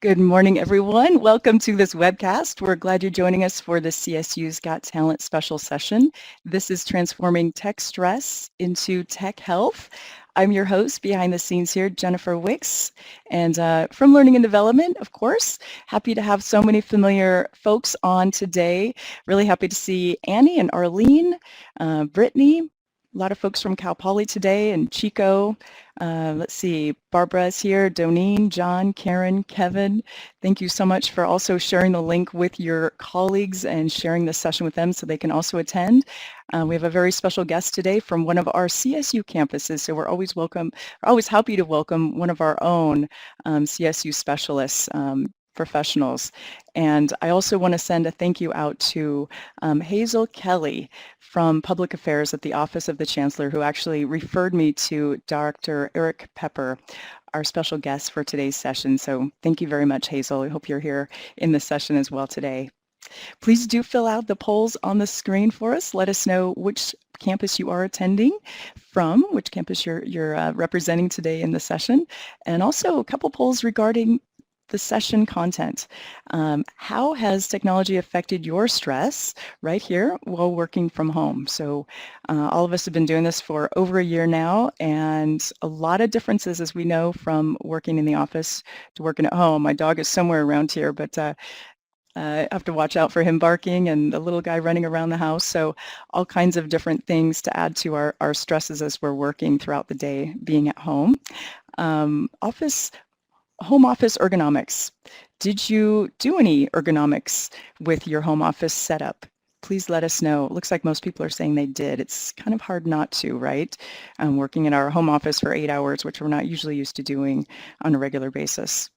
Good morning, everyone. Welcome to this webcast. We're glad you're joining us for the CSU's Got Talent special session. This is Transforming Tech Stress into Tech Health. I'm your host behind the scenes here, Jennifer Wicks, and from Learning and Development, of course. Happy to have so many familiar folks on today. Really happy to see Annie and Arlene, Brittany, a lot of folks from Cal Poly today, and Chico. Let's see, Barbara's here, Doneen, John, Karen, Kevin. Thank you so much for also sharing the link with your colleagues and sharing this session with them so they can also attend. We have a very special guest today from one of our CSU campuses, so we're always happy to welcome one of our own CSU specialists, professionals. And I also want to send a thank you out to Hazel Kelly from Public Affairs at the Office of the Chancellor, who actually referred me to Dr. Eric Pepper, our special guest for today's session. So thank you very much, Hazel. I hope you're here in the session as well today. Please do fill out the polls on the screen for us. Let us know which campus you are attending from, which campus you're representing today in the session, and also a couple polls regarding the session content. How has technology affected your stress right here while working from home? So all of us have been doing this for over a year now, and a lot of differences, as we know, from working in the office to working at home. My dog is somewhere around here, but I have to watch out for him barking and the little guy running around the house. So all kinds of different things to add to our stresses as we're working throughout the day being at home. Home office ergonomics. Did you do any ergonomics with your home office setup? Please let us know. It looks like most people are saying they did. It's kind of hard not to, right? Working in our home office for 8 hours, which we're not usually used to doing on a regular basis.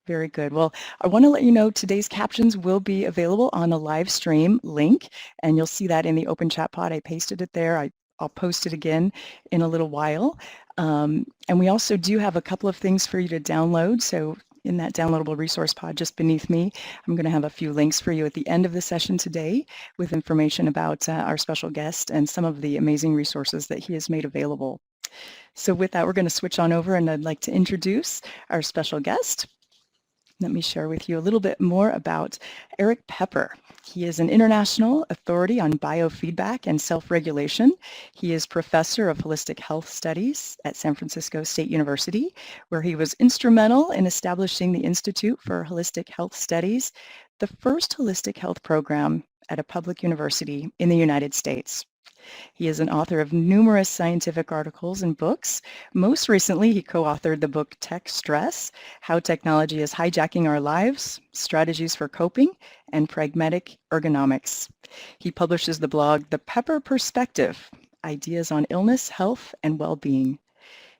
Very good. Well, I want to let you know today's captions will be available on the live stream link, and you'll see that in the open chat pod. I pasted it there. I'll post it again in a little while. And we also do have a couple of things for you to download. So in that downloadable resource pod just beneath me, I'm going to have a few links for you at the end of the session today with information about our special guest and some of the amazing resources that he has made available. So with that, we're going to switch on over, and I'd like to introduce our special guest. Let me share with you a little bit more about Eric Pepper. He is an international authority on biofeedback and self-regulation. He is professor of holistic health studies at San Francisco State University, where he was instrumental in establishing the Institute for Holistic Health Studies, the first holistic health program at a public university in the United States. He is an author of numerous scientific articles and books. Most recently, he co-authored the book Tech Stress: How Technology is Hijacking Our Lives, Strategies for Coping, and Pragmatic Ergonomics. He publishes the blog The Pepper Perspective: Ideas on Illness, Health, and Well-Being.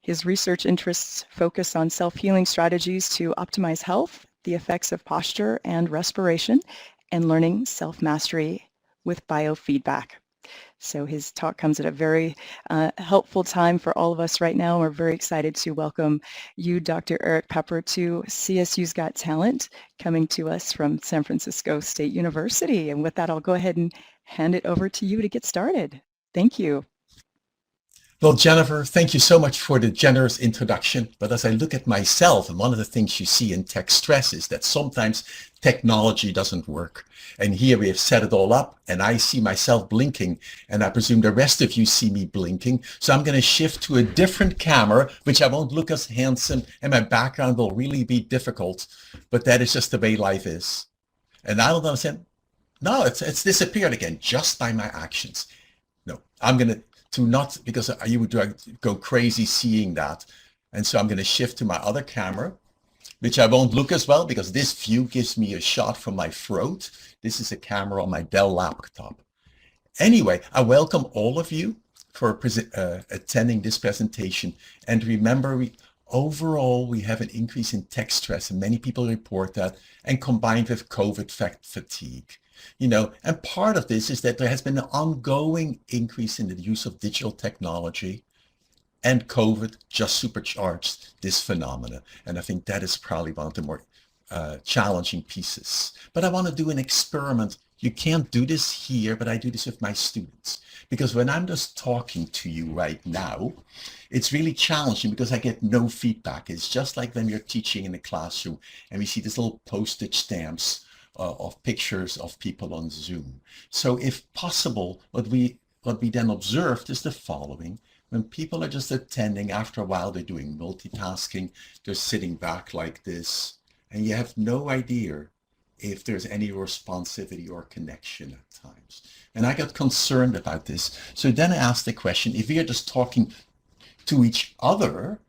His research interests focus on self-healing strategies to optimize health, the effects of posture and respiration, and learning self-mastery with biofeedback. So his talk comes at a very helpful time for all of us right now. We're very excited to welcome you, Dr. Eric Pepper, to CSU's Got Talent, coming to us from San Francisco State University. And with that, I'll go ahead and hand it over to you to get started. Thank you. Well, Jennifer, thank you so much for the generous introduction. But as I look at myself, and one of the things you see in tech stress is that sometimes technology doesn't work. And here we have set it all up, and I see myself blinking, and I presume the rest of you see me blinking. So I'm going to shift to a different camera, which I won't look as handsome, and my background will really be difficult. But that is just the way life is. And I don't understand. No, it's disappeared again just by my actions. No, I'm going to not, because you would go crazy seeing that. And so I'm going to shift to my other camera, which I won't look as well because this view gives me a shot from my throat. This is a camera on my Dell laptop. Anyway, I welcome all of you for attending this presentation. And remember, overall, we have an increase in tech stress, and many people report that, and combined with COVID fatigue. And part of this is that there has been an ongoing increase in the use of digital technology, and COVID just supercharged this phenomena. And I think that is probably one of the more challenging pieces. But I want to do an experiment You can't do this here, but I do this with my students. Because when I'm just talking to you right now, it's really challenging because I get no feedback. It's just like when you're teaching in a classroom and we see these little postage stamps of pictures of people on Zoom. So if possible, what we then observed is the following. When people are just attending, after a while, they're doing multitasking, they're sitting back like this, and you have no idea if there's any responsivity or connection at times. And I got concerned about this. So then I asked the question, if we are just talking to each other,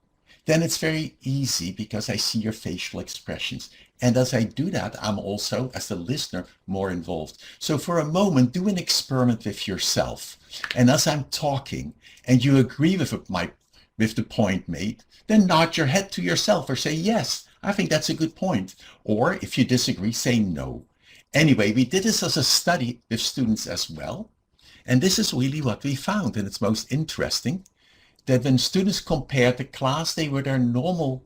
then it's very easy because I see your facial expressions. And as I do that, I'm also, as the listener, more involved. So for a moment, do an experiment with yourself. And as I'm talking and you agree with the point made, then nod your head to yourself or say, yes, I think that's a good point. Or if you disagree, say no. Anyway, we did this as a study with students as well. And this is really what we found. And it's most interesting that when students compared the class they were their normal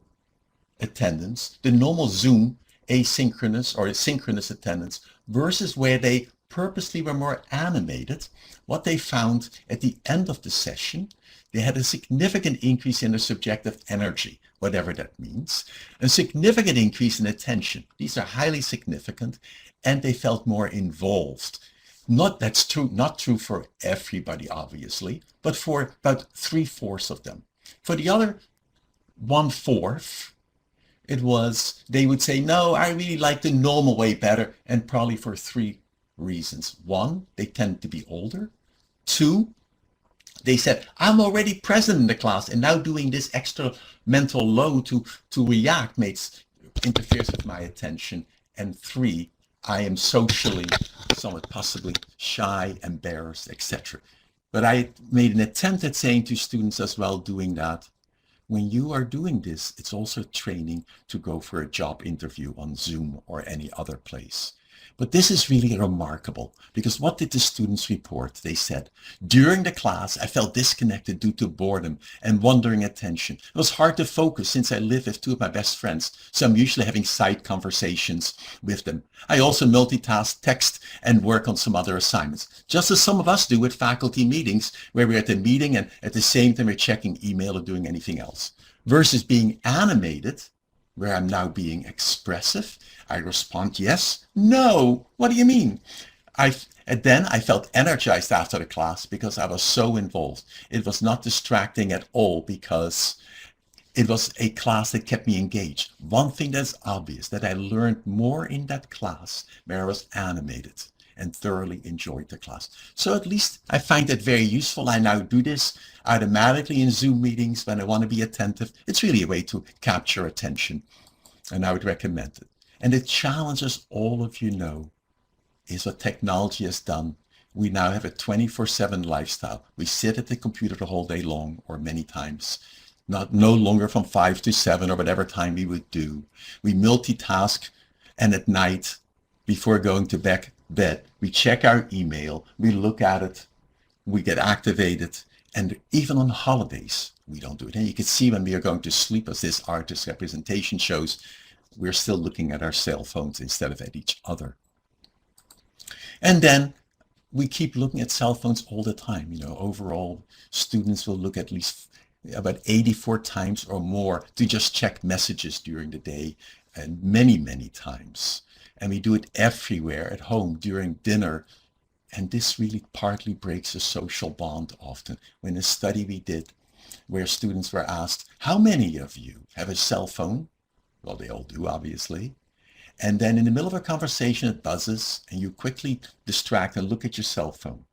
attendance, the normal Zoom asynchronous or synchronous attendance, versus where they purposely were more animated, what they found at the end of the session, they had a significant increase in their subjective energy, whatever that means, a significant increase in attention. These are highly significant, and they felt more involved. That's true, not true for everybody, obviously, but for about 3/4 of them. For the other 1/4, they would say, no, I really like the normal way better, and probably for 3 reasons. 1, they tend to be older. 2, they said, I'm already present in the class, and now doing this extra mental load to react interferes with my attention. And 3, I am socially, somewhat possibly shy, embarrassed, etc. But I made an attempt at saying to students as well doing that, when you are doing this, it's also training to go for a job interview on Zoom or any other place. But this is really remarkable because what did the students report? They said, during the class, I felt disconnected due to boredom and wandering attention. It was hard to focus since I live with 2 of my best friends, so I'm usually having side conversations with them. I also multitask, text, and work on some other assignments, just as some of us do with faculty meetings, where we're at the meeting and at the same time we're checking email or doing anything else. Versus being animated, where I'm now being expressive, I respond, yes, no, what do you mean? And then I felt energized after the class because I was so involved. It was not distracting at all because it was a class that kept me engaged. One thing that's obvious, that I learned more in that class where I was animated and thoroughly enjoyed the class. So at least I find it very useful. I now do this automatically in Zoom meetings when I want to be attentive. It's really a way to capture attention, and I would recommend it. And the challenges all of you know is what technology has done. We now have a 24/7 lifestyle. We sit at the computer the whole day long, or many times, no longer from 5 to 7 or whatever time we would do. We multitask, and at night, before going to bed, we check our email, we look at it, we get activated, and even on holidays, we don't do it. And you can see when we are going to sleep, as this artist representation shows, we're still looking at our cell phones instead of at each other. And then we keep looking at cell phones all the time. Overall, students will look at least about 84 times or more to just check messages during the day, and many, many times. And we do it everywhere, at home, during dinner. And this really partly breaks a social bond often. When a study we did where students were asked, how many of you have a cell phone? Well, they all do, obviously. And then in the middle of a conversation, it buzzes, and you quickly distract and look at your cell phone.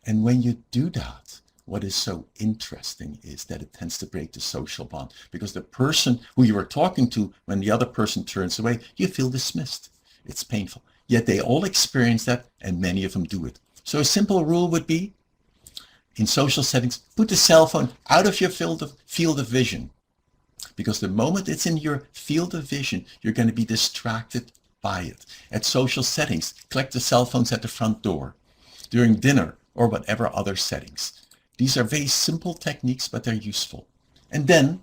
And when you do that, what is so interesting is that it tends to break the social bond, because the person who you were talking to, when the other person turns away, you feel dismissed. It's painful. Yet they all experience that, and many of them do it. So a simple rule would be, in social settings, put the cell phone out of your field of vision. Because the moment it's in your field of vision, you're going to be distracted by it. At social settings, collect the cell phones at the front door, during dinner, or whatever other settings. These are very simple techniques, but they're useful. And then,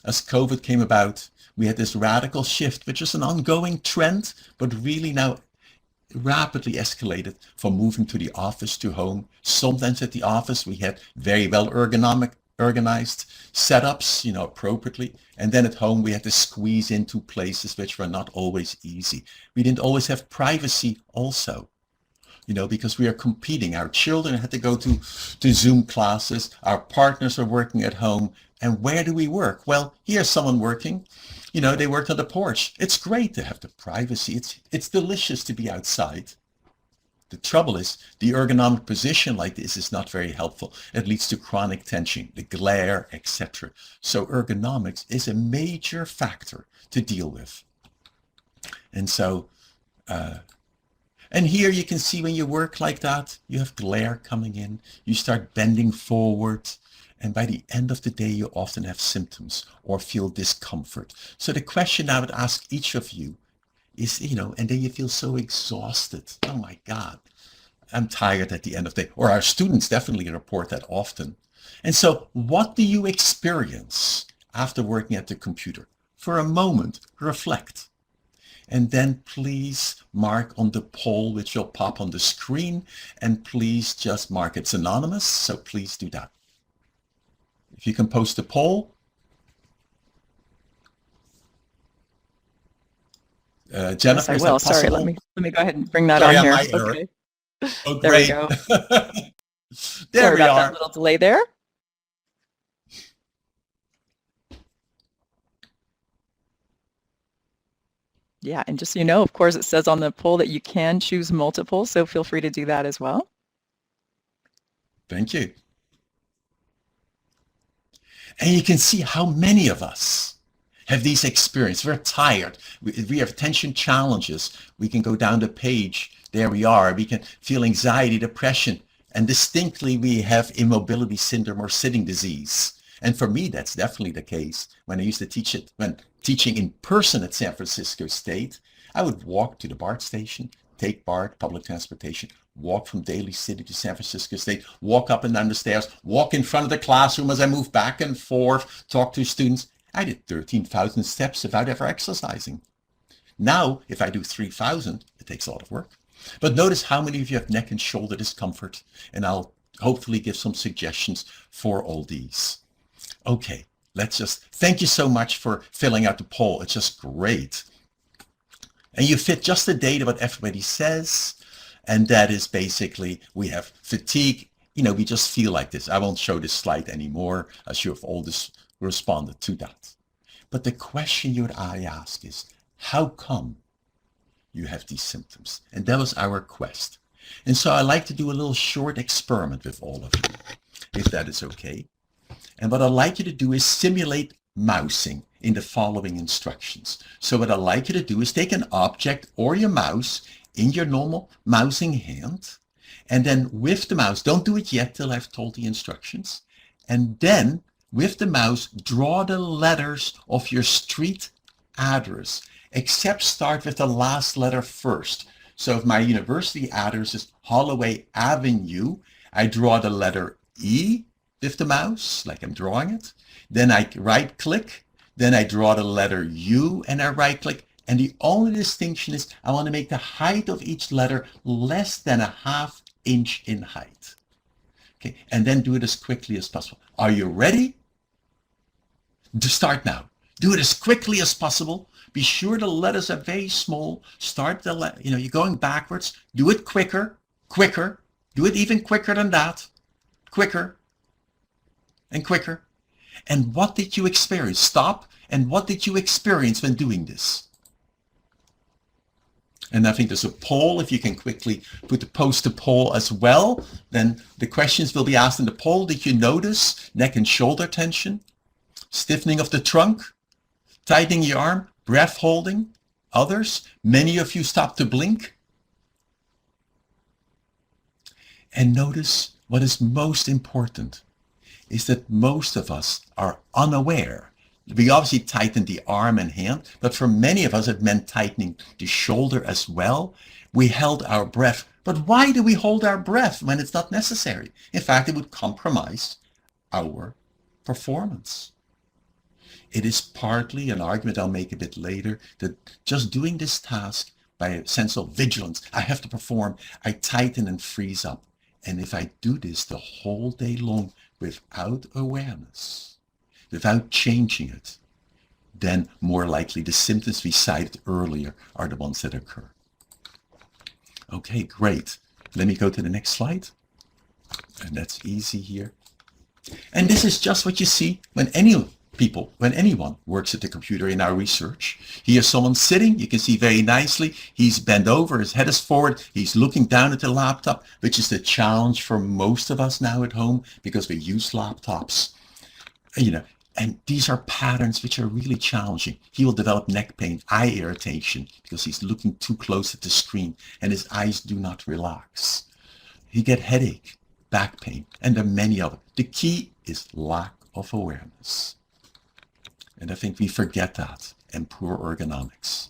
as COVID came about, we had this radical shift, which is an ongoing trend, but really now rapidly escalated from moving to the office to home. Sometimes at the office we had very well organized setups, appropriately. And then at home we had to squeeze into places which were not always easy. We didn't always have privacy also, because we are competing. Our children had to go to Zoom classes. Our partners are working at home. And where do we work? Well, here's someone working. They worked on the porch. It's great to have the privacy. It's delicious to be outside. The trouble is, the ergonomic position like this is not very helpful. It leads to chronic tension, the glare, etc. So ergonomics is a major factor to deal with. And so, and here you can see when you work like that, you have glare coming in, you start bending forward, and by the end of the day, you often have symptoms or feel discomfort. So the question I would ask each of you is, and then you feel so exhausted. Oh my God, I'm tired at the end of the day. Or our students definitely report that often. And so what do you experience after working at the computer? For a moment, reflect. And then please mark on the poll, which will pop on the screen. And please just mark it's anonymous. So please do that. If you can post a poll. Jennifer, Yes, I is will. that possible? Sorry, let me go ahead and bring that Sorry, on here. my error. Okay. Oh, There we great. go. There Sorry we about are. that little delay there. Yeah, and just so you know, of course, it says on the poll that you can choose multiple, so feel free to do that as well. Thank you. And you can see how many of us have these experiences. We're tired. We have attention challenges. We can go down the page. There we are. We can feel anxiety, depression, and distinctly we have immobility syndrome or sitting disease. And for me, that's definitely the case. When I used to teach it, when teaching in person at San Francisco State, I would walk to the BART station, take BART, public transportation, walk from Daly City to San Francisco State, walk up and down the stairs, walk in front of the classroom as I move back and forth, talk to students. I did 13,000 steps without ever exercising. Now, if I do 3,000, it takes a lot of work. But notice how many of you have neck and shoulder discomfort, and I'll hopefully give some suggestions for all these. Okay, thank you so much for filling out the poll. It's just great. And you fit just the data what everybody says, and that is basically we have fatigue. We just feel like this. I won't show this slide anymore, as you have all responded to that. But the question you and I ask is, how come you have these symptoms? And that was our quest. And so I like to do a little short experiment with all of you, if that is okay. And what I'd like you to do is simulate mousing in the following instructions. So what I'd like you to do is take an object or your mouse in your normal mousing hand, and then with the mouse, don't do it yet till I've told the instructions, and then with the mouse, draw the letters of your street address, except start with the last letter first. So if my university address is Holloway Avenue, I draw the letter E with the mouse, like I'm drawing it. Then I right click, then I draw the letter U and I right click. And the only distinction is I want to make the height of each letter less than a ½ inch in height. Okay, and then do it as quickly as possible. Are you ready? To start now. Do it as quickly as possible. Be sure the letters are very small. Start you're going backwards. Do it quicker, quicker. Do it even quicker than that. Quicker and quicker. And what did you experience? Stop. And what did you experience when doing this? And I think there's a poll. If you can quickly post a poll as well, then the questions will be asked in the poll. Did you notice neck and shoulder tension? Stiffening of the trunk? Tightening your arm? Breath holding? Others? Many of you stopped to blink. And notice what is most important is that most of us are unaware. We obviously tightened the arm and hand, but for many of us, it meant tightening the shoulder as well. We held our breath. But why do we hold our breath when it's not necessary? In fact, it would compromise our performance. It is partly an argument I'll make a bit later that just doing this task by a sense of vigilance. I have to perform. I tighten and freeze up. And if I do this the whole day long without awareness, without changing it, then more likely the symptoms we cited earlier are the ones that occur. Okay, great. Let me go to the next slide. And that's easy here. And this is just what you see when anyone works at the computer in our research. Here's someone sitting, you can see very nicely, he's bent over, his head is forward, he's looking down at the laptop, which is the challenge for most of us now at home because we use laptops. And these are patterns which are really challenging. He will develop neck pain, eye irritation, because he's looking too close at the screen and his eyes do not relax. He get headache, back pain, and there are many others. The key is lack of awareness. And I think we forget that, and poor ergonomics.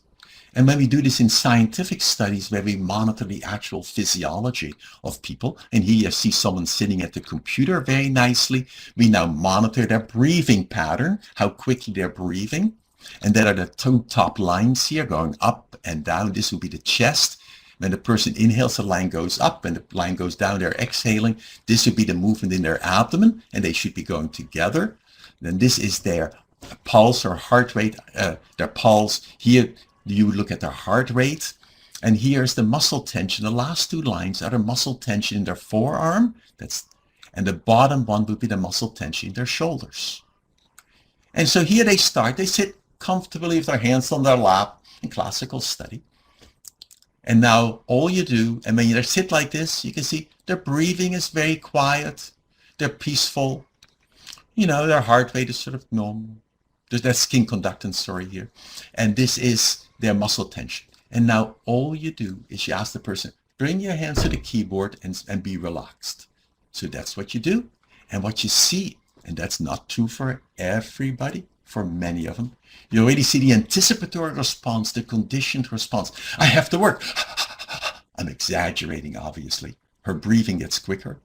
And when we do this in scientific studies where we monitor the actual physiology of people, and here you see someone sitting at the computer very nicely, we now monitor their breathing pattern, how quickly they're breathing. And there are the two top lines here going up and down. This will be the chest. When the person inhales, the line goes up. When the line goes down, they're exhaling. This would be the movement in their abdomen, and they should be going together. Then this is their pulse or heart rate, their pulse. Here you look at their heart rate, and here's the muscle tension. The last two lines are the muscle tension in their forearm, and the bottom one would be the muscle tension in their shoulders. And so here they start. They sit comfortably with their hands on their lap in classical study. And now all you do, and when you sit like this, you can see their breathing is very quiet. They're peaceful. Their heart rate is sort of normal. There's that skin conductance story here. And this is their muscle tension. And now all you do is you ask the person, bring your hands to the keyboard and be relaxed. So that's what you do. And what you see, and that's not true for everybody, for many of them, you already see the anticipatory response, the conditioned response. I have to work. I'm exaggerating, obviously. Her breathing gets quicker.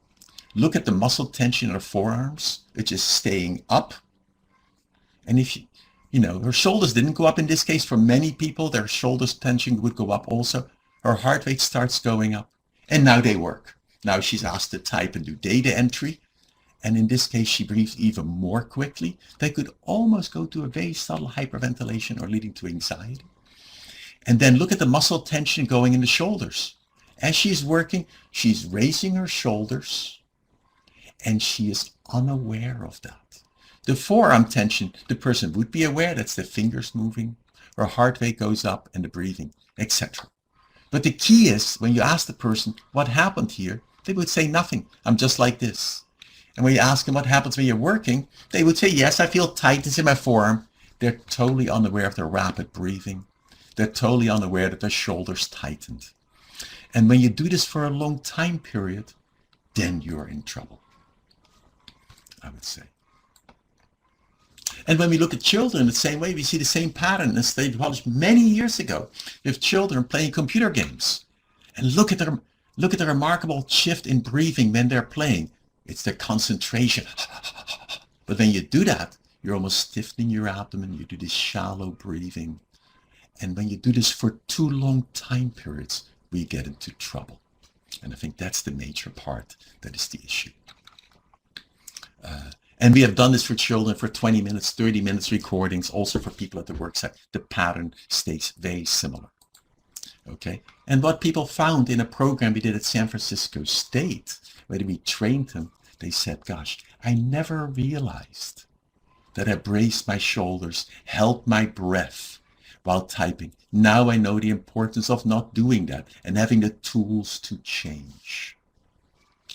Look at the muscle tension in her forearms, which is staying up. And if her shoulders didn't go up in this case, for many people, their shoulders tension would go up also. Her heart rate starts going up. And now they work. Now she's asked to type and do data entry. And in this case, she breathes even more quickly. They could almost go to a very subtle hyperventilation or leading to anxiety. And then look at the muscle tension going in the shoulders. As she's working, she's raising her shoulders, and she is unaware of that. The forearm tension, the person would be aware, that's the fingers moving, her heart rate goes up, and the breathing, etc. But the key is, when you ask the person, what happened here, they would say nothing. I'm just like this. And when you ask them what happens when you're working, they would say, yes, I feel tightness in my forearm. They're totally unaware of their rapid breathing. They're totally unaware that their shoulders tightened. And when you do this for a long time period, then you're in trouble, I would say. And when we look at children the same way, we see the same pattern as they published many years ago with children playing computer games. And look at the remarkable shift in breathing when they're playing. It's their concentration. But when you do that, you're almost stiffening your abdomen. You do this shallow breathing. And when you do this for too long time periods, we get into trouble. And I think that's the major part that is the issue. And we have done this for children for 20 minutes, 30 minutes recordings, also for people at the work site. The pattern stays very similar. Okay. And what people found in a program we did at San Francisco State, where we trained them, they said, gosh, I never realized that I braced my shoulders, held my breath while typing. Now I know the importance of not doing that and having the tools to change.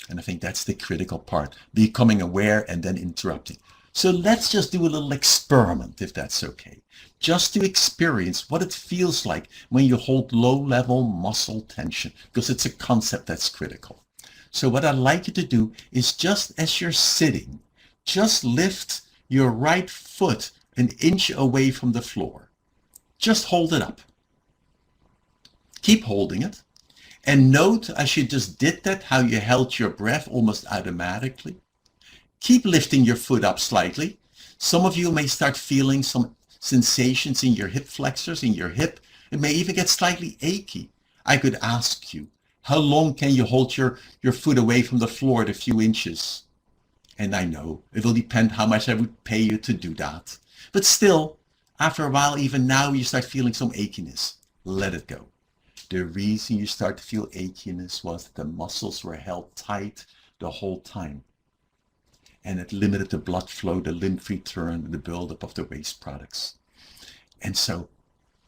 And I think that's the critical part, becoming aware and then interrupting. So let's just do a little experiment, if that's okay, just to experience what it feels like when you hold low-level muscle tension, because it's a concept that's critical. So what I'd like you to do is, just as you're sitting, just lift your right foot an inch away from the floor. Just hold it up. Keep holding it. And note, as you just did that, how you held your breath almost automatically. Keep lifting your foot up slightly. Some of you may start feeling some sensations in your hip flexors, in your hip, It may even get slightly achy. I could ask you, how long can you hold your foot away from the floor at a few inches? And I know it will depend how much I would pay you to do that. But still, after a while, even now, you start feeling some achiness. Let it go. The reason you start to feel achiness was that the muscles were held tight the whole time. And it limited the blood flow, the lymph return, the buildup of the waste products. And so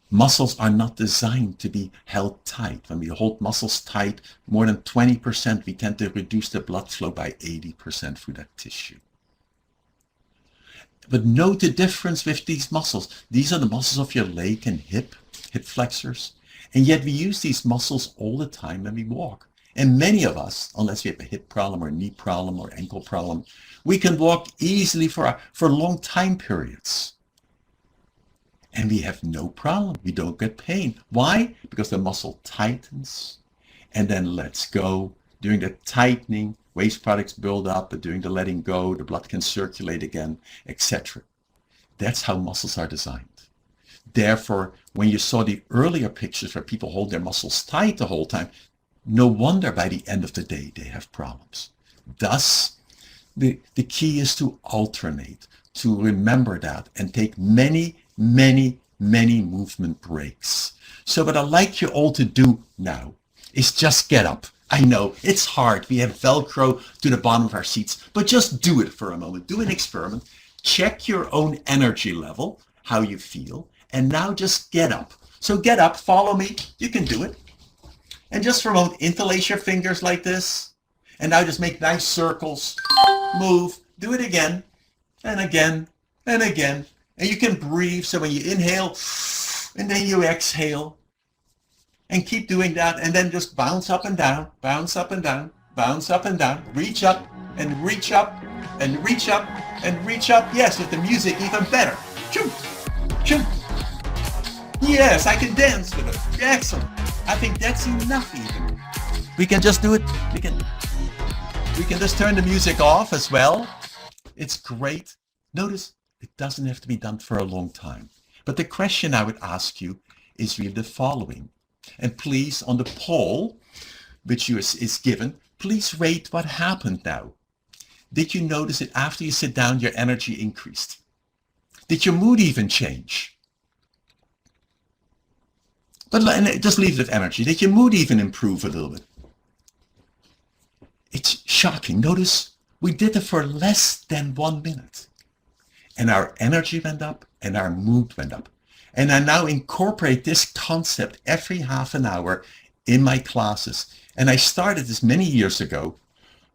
muscles are not designed to be held tight. When we hold muscles tight more than 20%, we tend to reduce the blood flow by 80% through that tissue. But note the difference with these muscles. These are the muscles of your leg and hip flexors. And yet we use these muscles all the time when we walk. And many of us, unless we have a hip problem or knee problem or ankle problem, we can walk easily for long time periods. And we have no problem. We don't get pain. Why? Because the muscle tightens and then lets go. During the tightening, waste products build up, but during the letting go, the blood can circulate again, etc. That's how muscles are designed. Therefore, when you saw the earlier pictures where people hold their muscles tight the whole time, no wonder by the end of the day they have problems. Thus, the key is to alternate, to remember that and take many movement breaks. So what I'd like you all to do now is just get up. I know it's hard. We have Velcro to the bottom of our seats, but just do it for a moment. Do an experiment. Check your own energy level, how you feel, and now just get up. So get up, follow me. You can do it. And just for a moment, interlace your fingers like this. And now just make nice circles. Move. Do it again and again and again. And you can breathe. So when you inhale and then you exhale. And keep doing that. And then just bounce up and down, bounce up and down, bounce up and down. Reach up and reach up and reach up and reach up. Yes, with the music even better. Choo, choo. Yes, I can dance with it. Excellent. I think that's enough even. We can just do it. We can just turn the music off as well. It's great. Notice it doesn't have to be done for a long time. But the question I would ask you is really the following. And please, on the poll, which is given, please rate what happened now. Did you notice that after you sit down, your energy increased? Did your mood even change? But just leave it at energy. Did your mood even improve a little bit? It's shocking. Notice we did it for less than 1 minute. And our energy went up and our mood went up. And I now incorporate this concept every half an hour in my classes. And I started this many years ago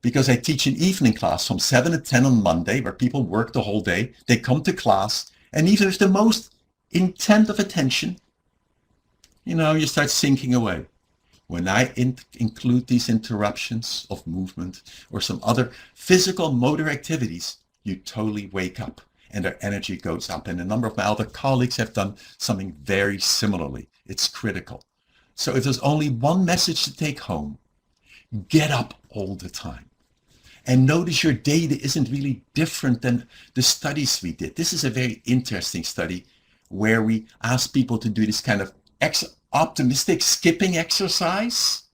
because I teach an evening class from 7 to 10 on Monday where people work the whole day. They come to class and even with the most intent of attention, you start sinking away. When I include these interruptions of movement or some other physical motor activities, you totally wake up and their energy goes up. And a number of my other colleagues have done something very similarly. It's critical. So if there's only one message to take home, get up all the time. And notice your data isn't really different than the studies we did. This is a very interesting study where we asked people to do this kind of optimistic skipping exercise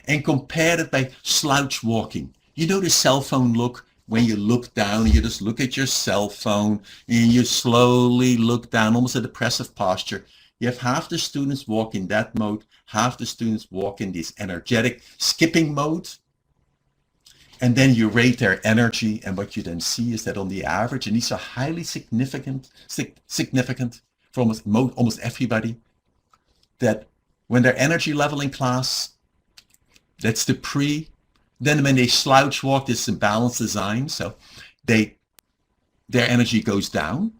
and compared it by slouch walking. You know the cell phone look when you look down, you just look at your cell phone and you slowly look down, almost a depressive posture. You have half the students walk in that mode, half the students walk in this energetic skipping mode. And then you rate their energy, and what you then see is that on the average, and these are highly significant for almost everybody, that when their energy level in class, that's the pre, then when they slouch walk, this is a balanced design, so their energy goes down,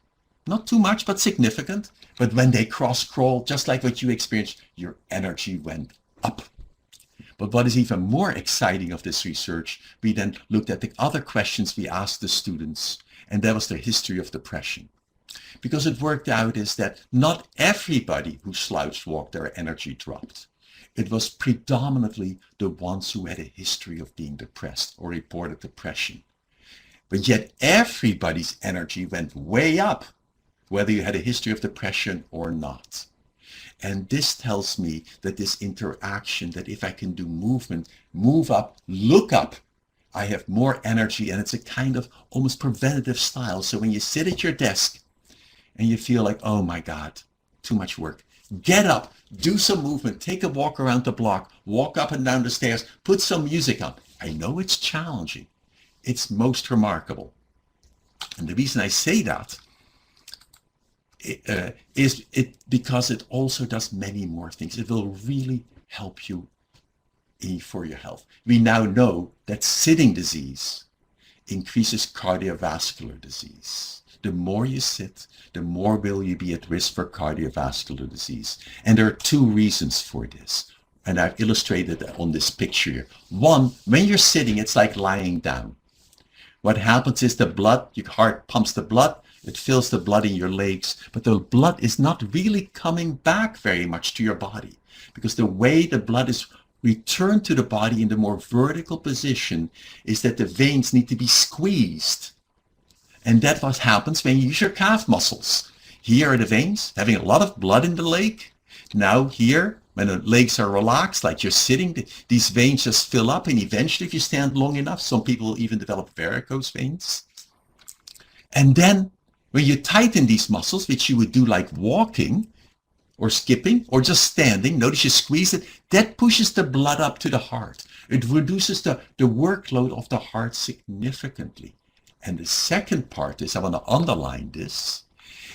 not too much, but significant. But when they cross crawl, just like what you experienced, your energy went up. But what is even more exciting of this research, we then looked at the other questions we asked the students, and that was their history of depression. Because it worked out is that not everybody who slouched walked, their energy dropped. It was predominantly the ones who had a history of being depressed or reported depression. But yet everybody's energy went way up, whether you had a history of depression or not. And this tells me that this interaction, that if I can do movement, move up, look up, I have more energy, and it's a kind of almost preventative style. So when you sit at your desk and you feel like, oh my God, too much work, get up, do some movement, take a walk around the block, walk up and down the stairs, put some music on. I know it's challenging. It's most remarkable. And the reason I say that is because it also does many more things. It will really help you for your health. We now know that sitting disease increases cardiovascular disease. The more you sit, the more will you be at risk for cardiovascular disease. And there are two reasons for this. And I've illustrated on this picture here. One, when you're sitting, it's like lying down. What happens is the blood, your heart pumps the blood, it fills the blood in your legs, but the blood is not really coming back very much to your body, because the way the blood is returned to the body in the more vertical position is that the veins need to be squeezed. And that's what happens when you use your calf muscles. Here are the veins having a lot of blood in the leg. Now here, when the legs are relaxed, like you're sitting, these veins just fill up, and eventually if you stand long enough, some people will even develop varicose veins. And then when you tighten these muscles, which you would do like walking or skipping or just standing, notice you squeeze it, that pushes the blood up to the heart. It reduces the workload of the heart significantly. And the second part is, I want to underline this,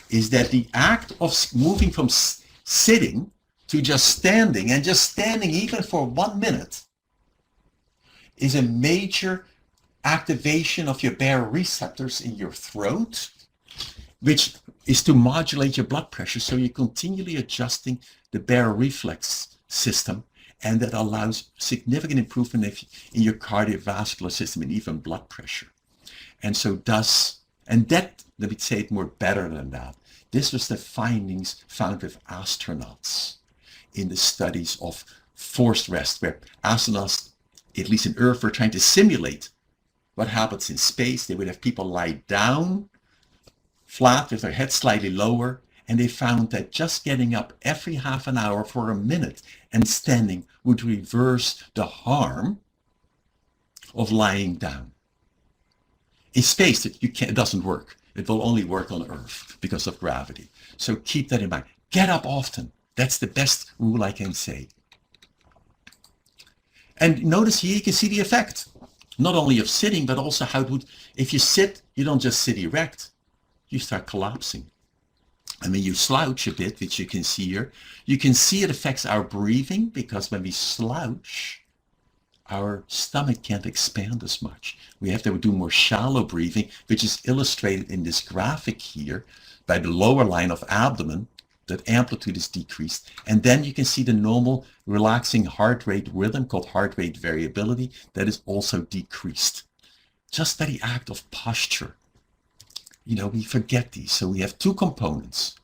is that the act of moving from sitting to just standing, and just standing even for 1 minute, is a major activation of your baroreceptors in your throat, which is to modulate your blood pressure. So you're continually adjusting the baroreflex system, and that allows significant improvement in your cardiovascular system and even blood pressure. And so let me say it more better than that. This was the findings found with astronauts in the studies of forced rest, where astronauts, at least in Earth, were trying to simulate what happens in space. They would have people lie down flat with their head slightly lower, and they found that just getting up every half an hour for a minute and standing would reverse the harm of lying down. In space, it doesn't work. It will only work on Earth because of gravity. So keep that in mind. Get up often. That's the best rule I can say. And notice here you can see the effect, not only of sitting, but also how it would, if you sit, you don't just sit erect, you start collapsing. And when you slouch a bit, which you can see here, you can see it affects our breathing, because when we slouch, our stomach can't expand as much. We have to do more shallow breathing, which is illustrated in this graphic here by the lower line of abdomen. That amplitude is decreased. And then you can see the normal relaxing heart rate rhythm called heart rate variability that is also decreased. Just by the act of posture. We forget these. So we have two components.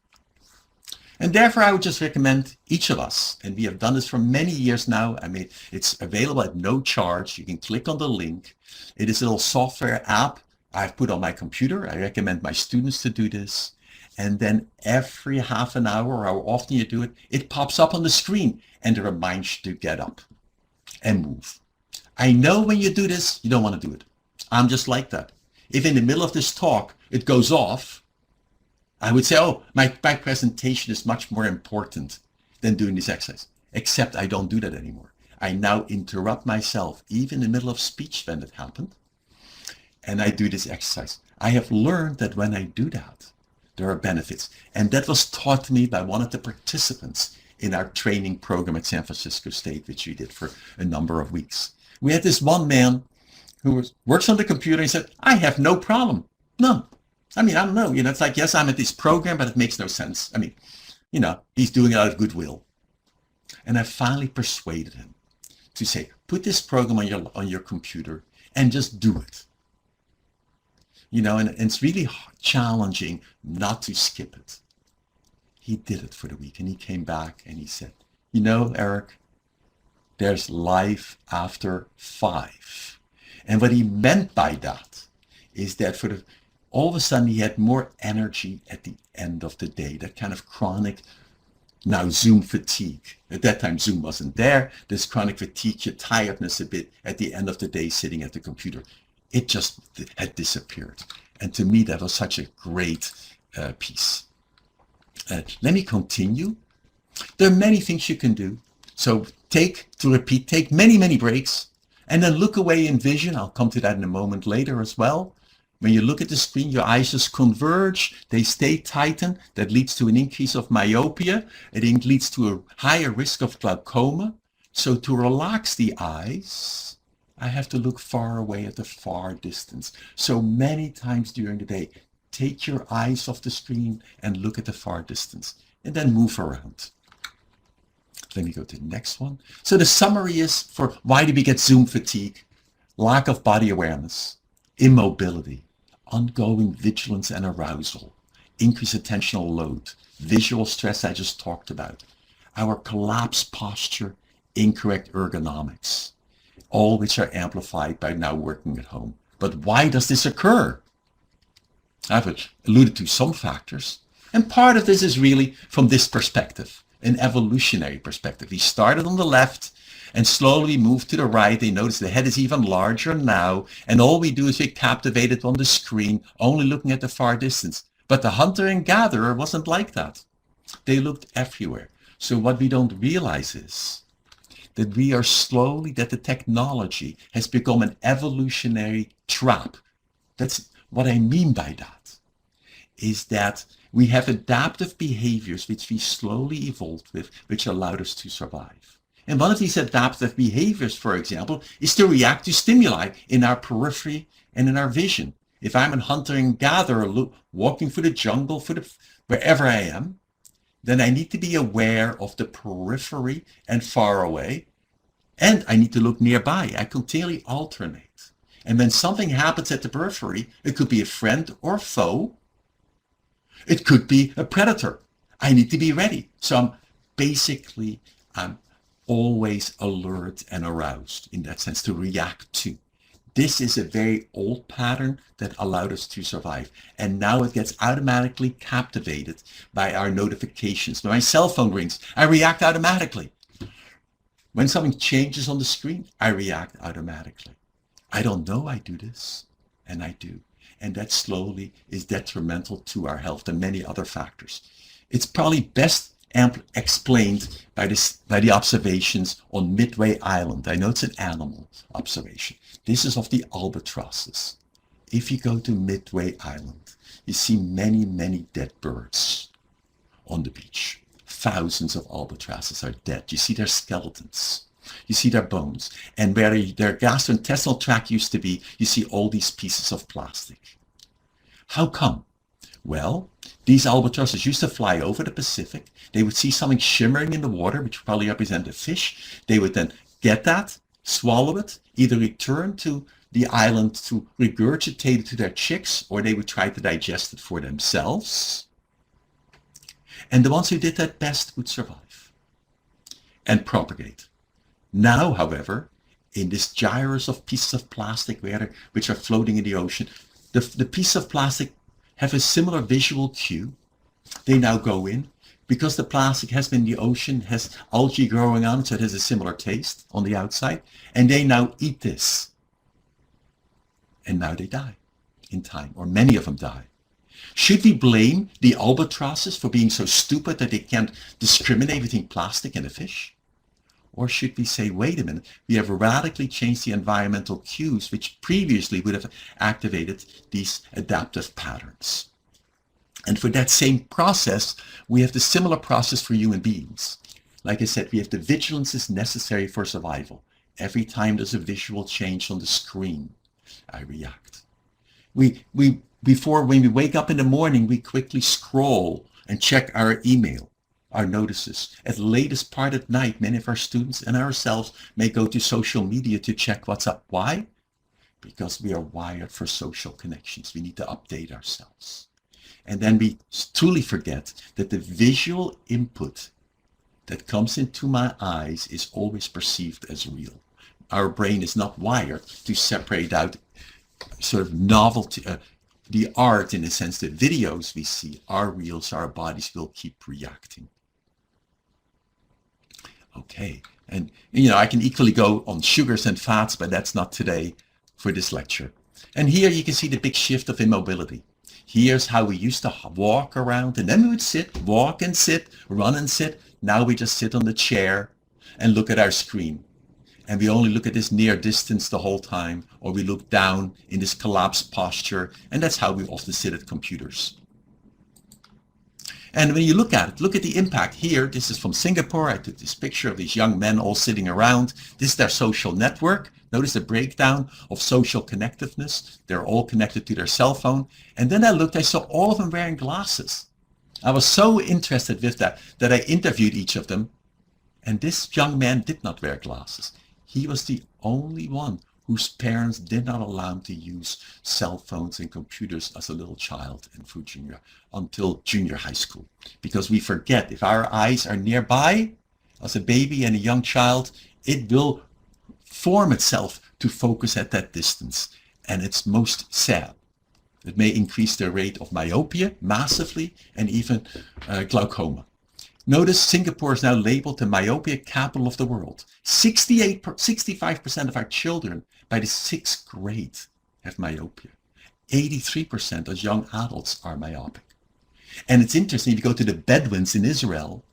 And therefore, I would just recommend each of us, and we have done this for many years now. I mean, it's available at no charge. You can click on the link. It is a little software app I've put on my computer. I recommend my students to do this. And then every half an hour, or how often you do it, it pops up on the screen and it reminds you to get up and move. I know when you do this, you don't want to do it. I'm just like that. If in the middle of this talk, it goes off, I would say, oh, my presentation is much more important than doing this exercise. Except I don't do that anymore. I now interrupt myself, even in the middle of speech when it happened, and I do this exercise. I have learned that when I do that, there are benefits. And that was taught to me by one of the participants in our training program at San Francisco State, which we did for a number of weeks. We had this one man who works on the computer. He said, I have no problem. None. I mean, I don't know. It's like, yes, I'm at this program, but it makes no sense. I mean, he's doing it out of goodwill. And I finally persuaded him to say, put this program on your computer and just do it. And it's really challenging not to skip it. He did it for the week, and he came back and he said, Eric, there's life after 5. And what he meant by that is that all of a sudden he had more energy at the end of the day, that kind of chronic Now, Zoom fatigue. At that time, Zoom wasn't there. This chronic fatigue, your tiredness a bit at the end of the day sitting at the computer. It just had disappeared. And to me, that was such a great piece. Let me continue. There are many things you can do. So take many, many breaks, and then look away in vision. I'll come to that in a moment later as well. When you look at the screen, your eyes just converge, they stay tightened. That leads to an increase of myopia. It leads to a higher risk of glaucoma. So to relax the eyes, I have to look far away at the far distance. So many times during the day, take your eyes off the screen and look at the far distance, and then move around. Let me go to the next one. So the summary is for why do we get Zoom fatigue? Lack of body awareness, immobility, ongoing vigilance and arousal, increased attentional load, visual stress I just talked about, our collapsed posture, incorrect ergonomics, all which are amplified by now working at home. But why does this occur? I've alluded to some factors, and part of this is really from this perspective, an evolutionary perspective. We started on the left and slowly moved to the right. They notice the head is even larger now, and all we do is get captivated on the screen, only looking at the far distance. But the hunter and gatherer wasn't like that. They looked everywhere. So what we don't realize is that that the technology has become an evolutionary trap. That's what I mean by that, is that we have adaptive behaviors which we slowly evolved with, which allowed us to survive. And one of these adaptive behaviors, for example, is to react to stimuli in our periphery and in our vision. If I'm a hunter and gatherer walking through the jungle, wherever I am, then I need to be aware of the periphery and far away, and I need to look nearby. I continually alternate. And when something happens at the periphery, it could be a friend or foe. It could be a predator. I need to be ready. So I'm always alert and aroused in that sense to react to. This is a very old pattern that allowed us to survive. And now it gets automatically captivated by our notifications. When my cell phone rings, I react automatically. When something changes on the screen, I react automatically. I don't know I do this, and I do. And that slowly is detrimental to our health and many other factors. It's probably best explained by the observations on Midway Island. I know it's an animal observation. This is of the albatrosses. If you go to Midway Island, you see many, many dead birds on the beach. Thousands of albatrosses are dead. You see their skeletons. You see their bones. And where their gastrointestinal tract used to be, you see all these pieces of plastic. How come? Well, these albatrosses used to fly over the Pacific. They would see something shimmering in the water, which probably represent a fish. They would then get that, swallow it, either return to the island to regurgitate it to their chicks, or they would try to digest it for themselves. And the ones who did that best would survive and propagate. Now, however, in this gyrus of pieces of plastic which are floating in the ocean, the pieces of plastic have a similar visual cue. They now go in. Because the plastic has been in the ocean, has algae growing on it, so it has a similar taste on the outside. And they now eat this. And now they die in time, or many of them die. Should we blame the albatrosses for being so stupid that they can't discriminate between plastic and a fish? Or should we say, wait a minute, we have radically changed the environmental cues which previously would have activated these adaptive patterns? And for that same process, we have the similar process for human beings. Like I said, we have the vigilance is necessary for survival. Every time there's a visual change on the screen, I react. When we wake up in the morning, we quickly scroll and check our email, our notices. At the latest part at night, many of our students and ourselves may go to social media to check what's up. Why? Because we are wired for social connections. We need to update ourselves. And then we truly forget that the visual input that comes into my eyes is always perceived as real. Our brain is not wired to separate out sort of novelty, the art in a sense, the videos we see are real, so our bodies will keep reacting. Okay, and you know, I can equally go on sugars and fats, but that's not today for this lecture. And here you can see the big shift of immobility. Here's how we used to walk around, and then we would sit, walk and sit, run and sit. Now we just sit on the chair and look at our screen. And we only look at this near distance the whole time, or we look down in this collapsed posture, and that's how we often sit at computers. And when you look at it, look at the impact here. This is from Singapore. I took this picture of these young men all sitting around. This is their social network. Notice the breakdown of social connectiveness. They're all connected to their cell phone. And then I saw all of them wearing glasses. I was so interested with that I interviewed each of them. And this young man did not wear glasses. He was the only one whose parents did not allow him to use cell phones and computers as a little child and until junior high school. Because we forget, if our eyes are nearby as a baby and a young child, it will form itself to focus at that distance. And it's most sad. It may increase the rate of myopia massively and even glaucoma. Notice Singapore is now labeled the myopia capital of the world. 65% of our children by the 6th grade have myopia. 83% of young adults are myopic. And it's interesting, if you go to the Bedouins in Israel,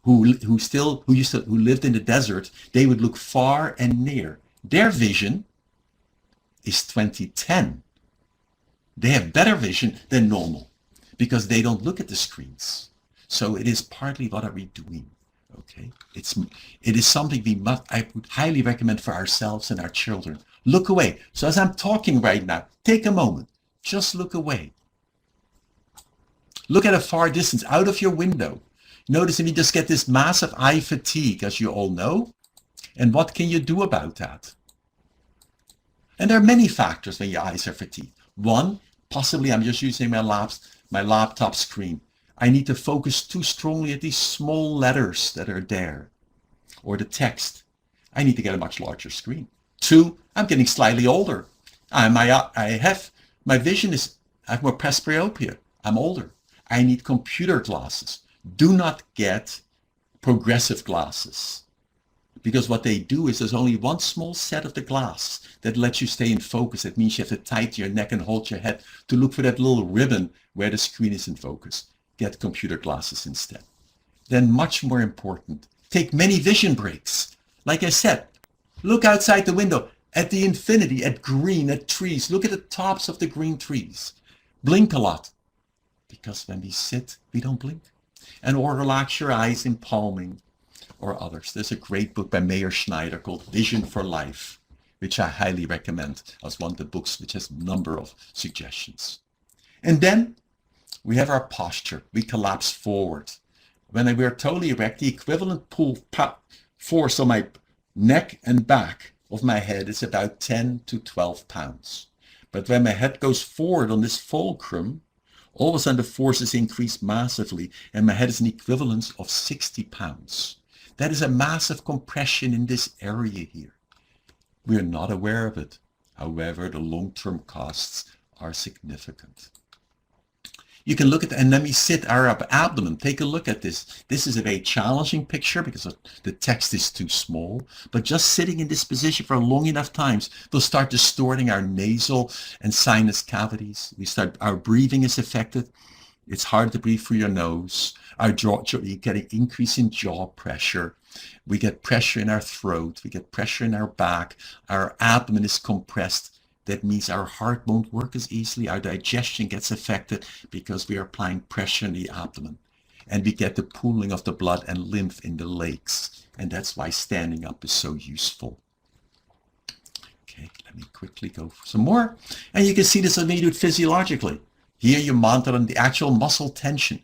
who lived in the desert, they would look far and near. Their vision is 2010. They have better vision than normal because they don't look at the screens. So it is partly what are we doing, okay? It is something I would highly recommend for ourselves and our children. Look away. So as I'm talking right now, take a moment, just look away. Look at a far distance out of your window. Notice if you just get this massive eye fatigue, as you all know, and what can you do about that? And there are many factors when your eyes are fatigued. One, possibly I'm just using my laptop screen. I need to focus too strongly at these small letters that are there, or the text. I need to get a much larger screen. Two, I'm getting slightly older. I have more presbyopia. I'm older. I need computer glasses. Do not get progressive glasses, because what they do is there's only one small set of the glass that lets you stay in focus. That means you have to tighten your neck and hold your head to look for that little ribbon where the screen is in focus. Get computer glasses instead. Then much more important, take many vision breaks. Like I said, look outside the window at the infinity, at green, at trees. Look at the tops of the green trees. Blink a lot, because when we sit, we don't blink. Or relax your eyes in palming or others. There's a great book by Mayer Schneider called Vision for Life, which I highly recommend as one of the books which has a number of suggestions. And then we have our posture. We collapse forward. When we're totally erect, the equivalent force on my neck and back of my head is about 10 to 12 pounds. But when my head goes forward on this fulcrum, all of a sudden the force is increased massively, and my head is an equivalent of 60 pounds. That is a massive compression in this area here. We are not aware of it. However, the long-term costs are significant. You can look at, and then we sit our abdomen. Take a look at this. This is a very challenging picture because the text is too small. But just sitting in this position for long enough times, we'll start distorting our nasal and sinus cavities. Our breathing is affected. It's hard to breathe through your nose. You get an increase in jaw pressure. We get pressure in our throat. We get pressure in our back. Our abdomen is compressed. That means our heart won't work as easily. Our digestion gets affected because we are applying pressure in the abdomen. And we get the pooling of the blood and lymph in the legs. And that's why standing up is so useful. Okay, let me quickly go for some more. And you can see this when you do it physiologically. Here you monitor the actual muscle tension.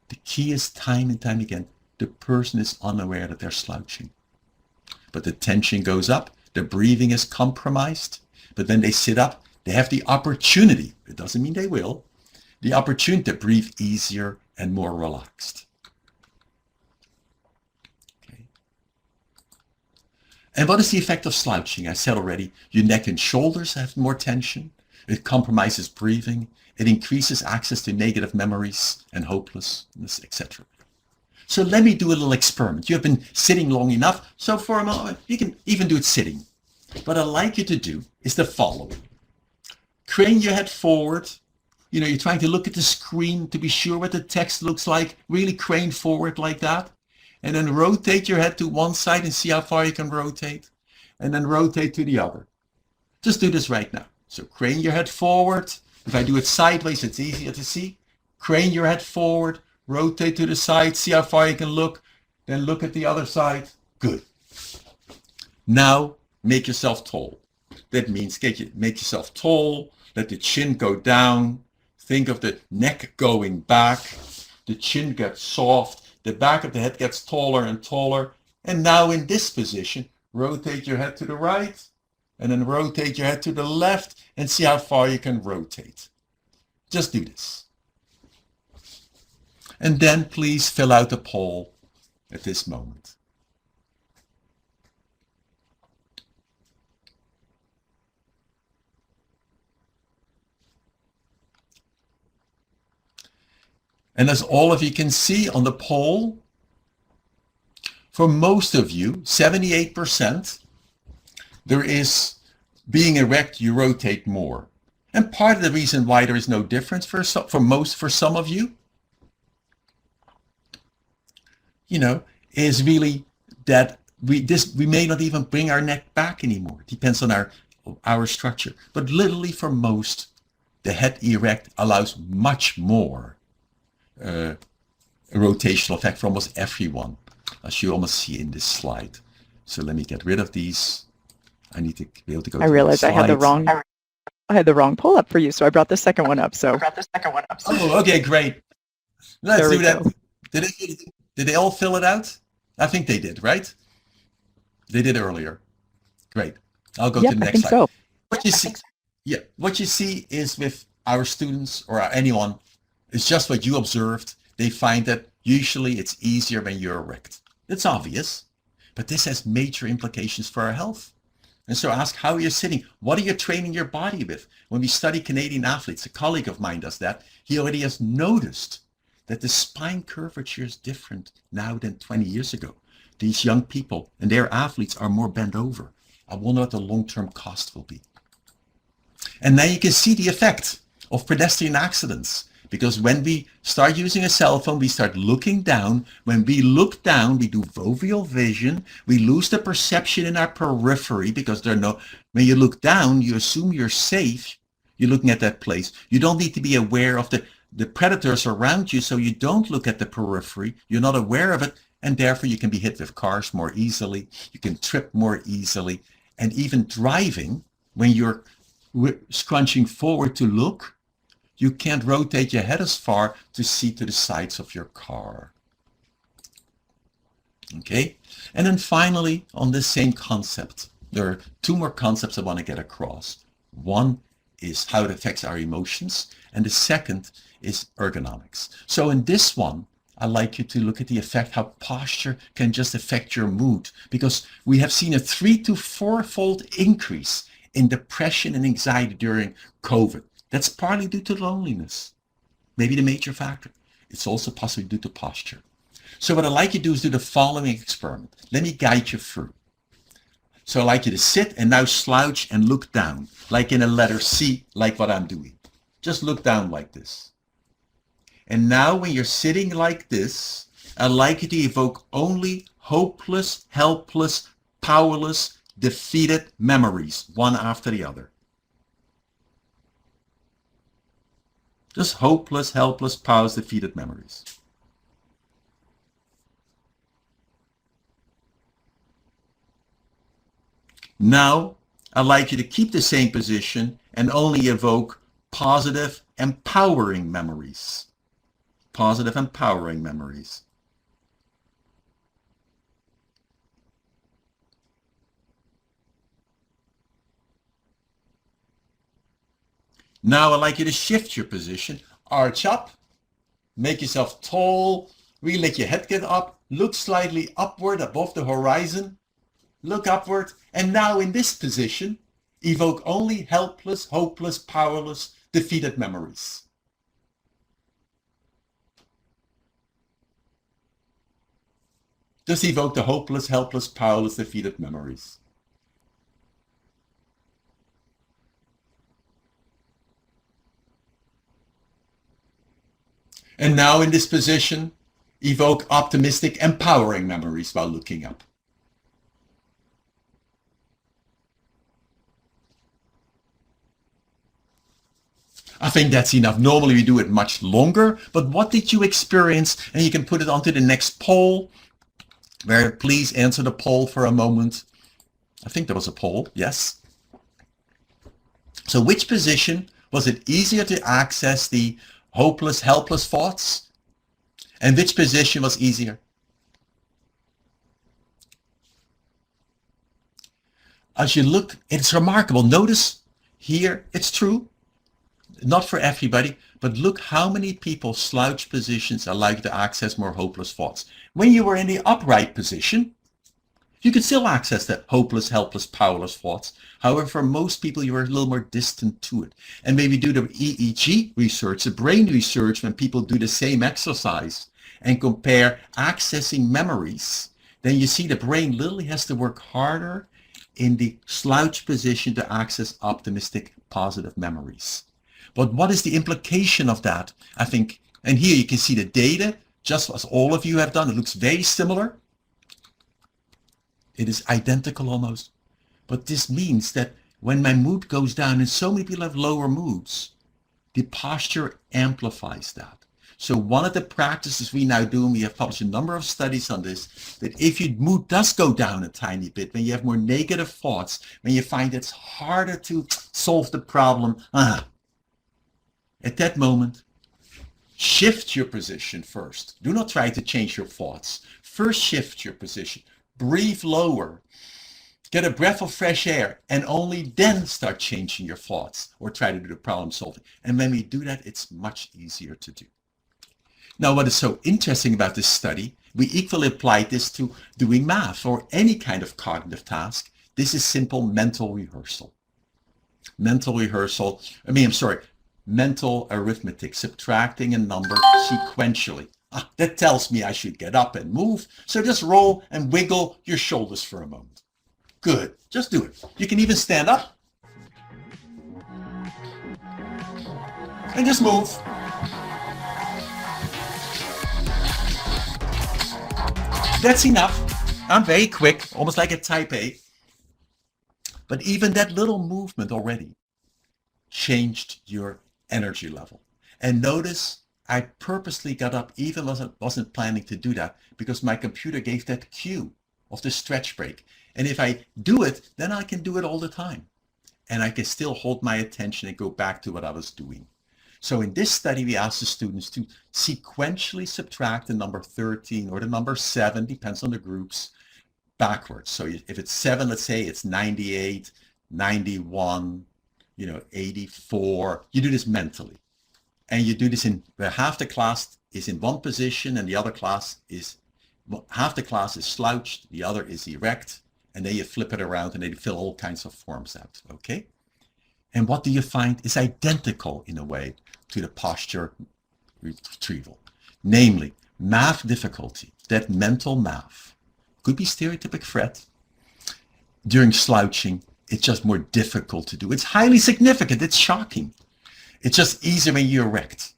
The key is time and time again, the person is unaware that they're slouching. But the tension goes up, the breathing is compromised. But when they sit up, they have the opportunity, it doesn't mean they will, the opportunity to breathe easier and more relaxed. Okay. And what is the effect of slouching? I said already, your neck and shoulders have more tension. It compromises breathing. It increases access to negative memories and hopelessness, etc. So let me do a little experiment. You have been sitting long enough, so for a moment, you can even do it sitting. What I'd like you to do is the following. Crane your head forward. You're trying to look at the screen to be sure what the text looks like. Really crane forward like that. And then rotate your head to one side and see how far you can rotate. And then rotate to the other. Just do this right now. So crane your head forward. If I do it sideways, it's easier to see. Crane your head forward, rotate to the side, see how far you can look, then look at the other side. Good. Now make yourself tall. That means make yourself tall, let the chin go down, think of the neck going back, the chin gets soft, the back of the head gets taller and taller, and now in this position, rotate your head to the right, and then rotate your head to the left, and see how far you can rotate. Just do this. And then please fill out the poll at this moment. And as all of you can see on the poll, for most of you, 78%, there is being erect, you rotate more. And part of the reason why there is no difference for some of you, is really that we may not even bring our neck back anymore. It depends on our structure. But literally for most, the head erect allows much more a rotational effect for almost everyone, as you almost see in this slide. So let me get rid of these. I need to be able to go to the realized I had the wrong poll up for you, so I brought the second one up. Oh, okay, great. Let's do that. Did they all fill it out? I think they did, right? They did earlier. Great. I'll go to the next slide. So. What you see is with our students or anyone, it's just what you observed. They find that usually it's easier when you're erect. It's obvious, but this has major implications for our health. And so ask how you're sitting. What are you training your body with? When we study Canadian athletes, a colleague of mine does that. He already has noticed that the spine curvature is different now than 20 years ago. These young people and their athletes are more bent over. I wonder what the long-term cost will be. And now you can see the effect of pedestrian accidents, because when we start using a cell phone, we start looking down. When we look down, we do foveal vision. We lose the perception in our periphery because when you look down, you assume you're safe. You're looking at that place. You don't need to be aware of the predators around you, so you don't look at the periphery. You're not aware of it, and therefore you can be hit with cars more easily. You can trip more easily. And even driving, when you're scrunching forward to look, you can't rotate your head as far to see to the sides of your car. Okay? And then finally, on this same concept, there are two more concepts I want to get across. One is how it affects our emotions, and the second is ergonomics. So in this one, I'd like you to look at the effect, how posture can just affect your mood, because we have seen a 3 to 4-fold increase in depression and anxiety during COVID. That's partly due to loneliness, maybe the major factor. It's also possibly due to posture. So what I'd like you to do is do the following experiment. Let me guide you through. So I'd like you to sit and now slouch and look down, like in a letter C, like what I'm doing. Just look down like this. And now when you're sitting like this, I'd like you to evoke only hopeless, helpless, powerless, defeated memories, one after the other. Just hopeless, helpless, powerless, defeated memories. Now, I'd like you to keep the same position and only evoke positive, empowering memories. Positive, empowering memories. Now I'd like you to shift your position, arch up, make yourself tall, really let your head get up, look slightly upward above the horizon, look upward, and now in this position, evoke only helpless, hopeless, powerless, defeated memories. Just evoke the hopeless, helpless, powerless, defeated memories. And now in this position, evoke optimistic, empowering memories while looking up. I think that's enough. Normally we do it much longer, but what did you experience? And you can put it onto the next poll, where please answer the poll for a moment. I think there was a poll, yes. So which position was it easier to access the hopeless, helpless thoughts? And which position was easier? As you look, it's remarkable. Notice here, it's true, not for everybody, but look how many people slouch positions allow you to access more hopeless thoughts. When you were in the upright position, you could still access the hopeless, helpless, powerless thoughts. However, for most people, you are a little more distant to it. And maybe do the EEG research, the brain research, when people do the same exercise and compare accessing memories, then you see the brain literally has to work harder in the slouch position to access optimistic, positive memories. But what is the implication of that? I think, and here you can see the data, just as all of you have done. It looks very similar. It is identical almost. But this means that when my mood goes down, and so many people have lower moods, the posture amplifies that. So one of the practices we now do, and we have published a number of studies on this, that if your mood does go down a tiny bit, when you have more negative thoughts, when you find it's harder to solve the problem, at that moment, shift your position first. Do not try to change your thoughts. First, shift your position. Breathe lower. Get a breath of fresh air, and only then start changing your thoughts or try to do the problem solving. And when we do that, it's much easier to do. Now, what is so interesting about this study, we equally applied this to doing math or any kind of cognitive task. This is simple mental rehearsal. Mental arithmetic, subtracting a number sequentially. That tells me I should get up and move. So just roll and wiggle your shoulders for a moment. Good. Just do it. You can even stand up and just move. That's enough. I'm very quick, almost like a type A. But even that little movement already changed your energy level. And notice I purposely got up even wasn't planning to do that, because my computer gave that cue of the stretch break. And if I do it, then I can do it all the time. And I can still hold my attention and go back to what I was doing. So in this study, we asked the students to sequentially subtract the number 13 or the number 7, depends on the groups, backwards. So if it's 7, let's say it's 98, 91, 84. You do this mentally. And you do this in where half the class is in one position and the other class is, half the class is slouched, the other is erect, and then you flip it around and they fill all kinds of forms out, okay? And what do you find is identical in a way to the posture retrieval? Namely, math difficulty, that mental math, could be stereotypic threat. During slouching, it's just more difficult to do. It's highly significant, it's shocking. It's just easier when you're erect.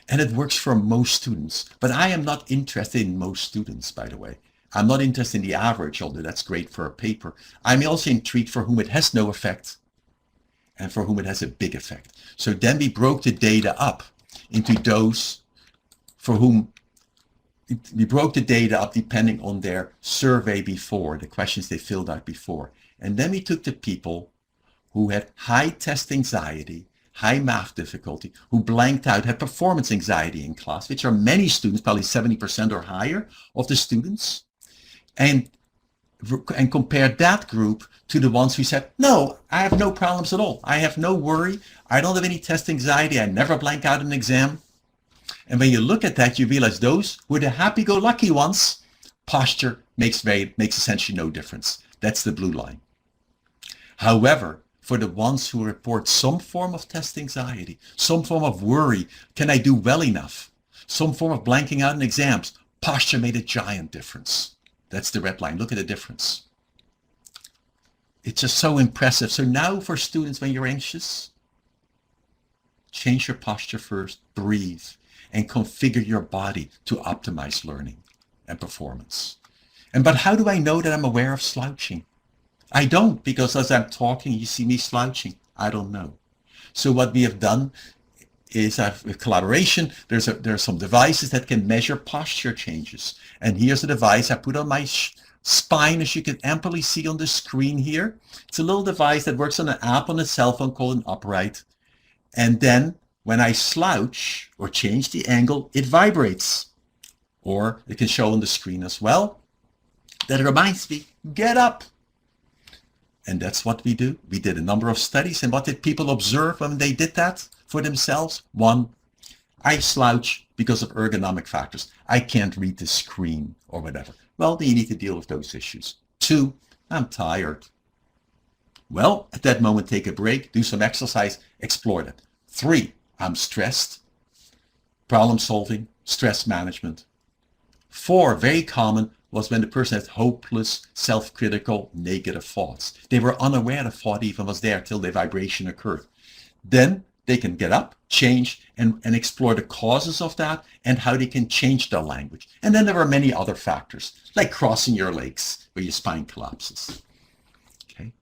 And it works for most students. But I am not interested in most students, by the way. I'm not interested in the average, although that's great for a paper. I'm also intrigued for whom it has no effect and for whom it has a big effect. So then we broke the data up into those for whom we broke the data up depending on their survey before, the questions they filled out before. And then we took the people who had high test anxiety, high math difficulty, who blanked out, had performance anxiety in class, which are many students, probably 70% or higher of the students, and compared that group to the ones who said, no, I have no problems at all. I have no worry. I don't have any test anxiety. I never blank out an exam. And when you look at that, you realize those who are the happy-go-lucky ones, posture makes essentially no difference. That's the blue line. However, for the ones who report some form of test anxiety, some form of worry, can I do well enough, some form of blanking out in exams, Posture made a giant difference. That's the red line. Look at the difference. It's just so impressive. So now for students, when you're anxious, change your posture first, breathe, and configure your body to optimize learning and performance. But how do I know that I'm aware of slouching? I don't, because as I'm talking, you see me slouching. I don't know. So what we have done is with collaboration, there are some devices that can measure posture changes. And here's a device I put on my spine, as you can amply see on the screen here. It's a little device that works on an app on a cell phone called an Upright. And then when I slouch or change the angle, it vibrates. Or it can show on the screen as well that it reminds me, get up. And that's what we do. We did a number of studies. And what did people observe when they did that for themselves? One, I slouch because of ergonomic factors. I can't read the screen or whatever. Well, then you need to deal with those issues. Two, I'm tired. Well, at that moment, take a break, do some exercise, explore that. Three, I'm stressed. Problem solving, stress management. Four, very common, was when the person had hopeless, self-critical, negative thoughts. They were unaware the thought even was there till the vibration occurred. Then they can get up, change, and explore the causes of that and how they can change their language. And then there are many other factors, like crossing your legs where your spine collapses. Okay.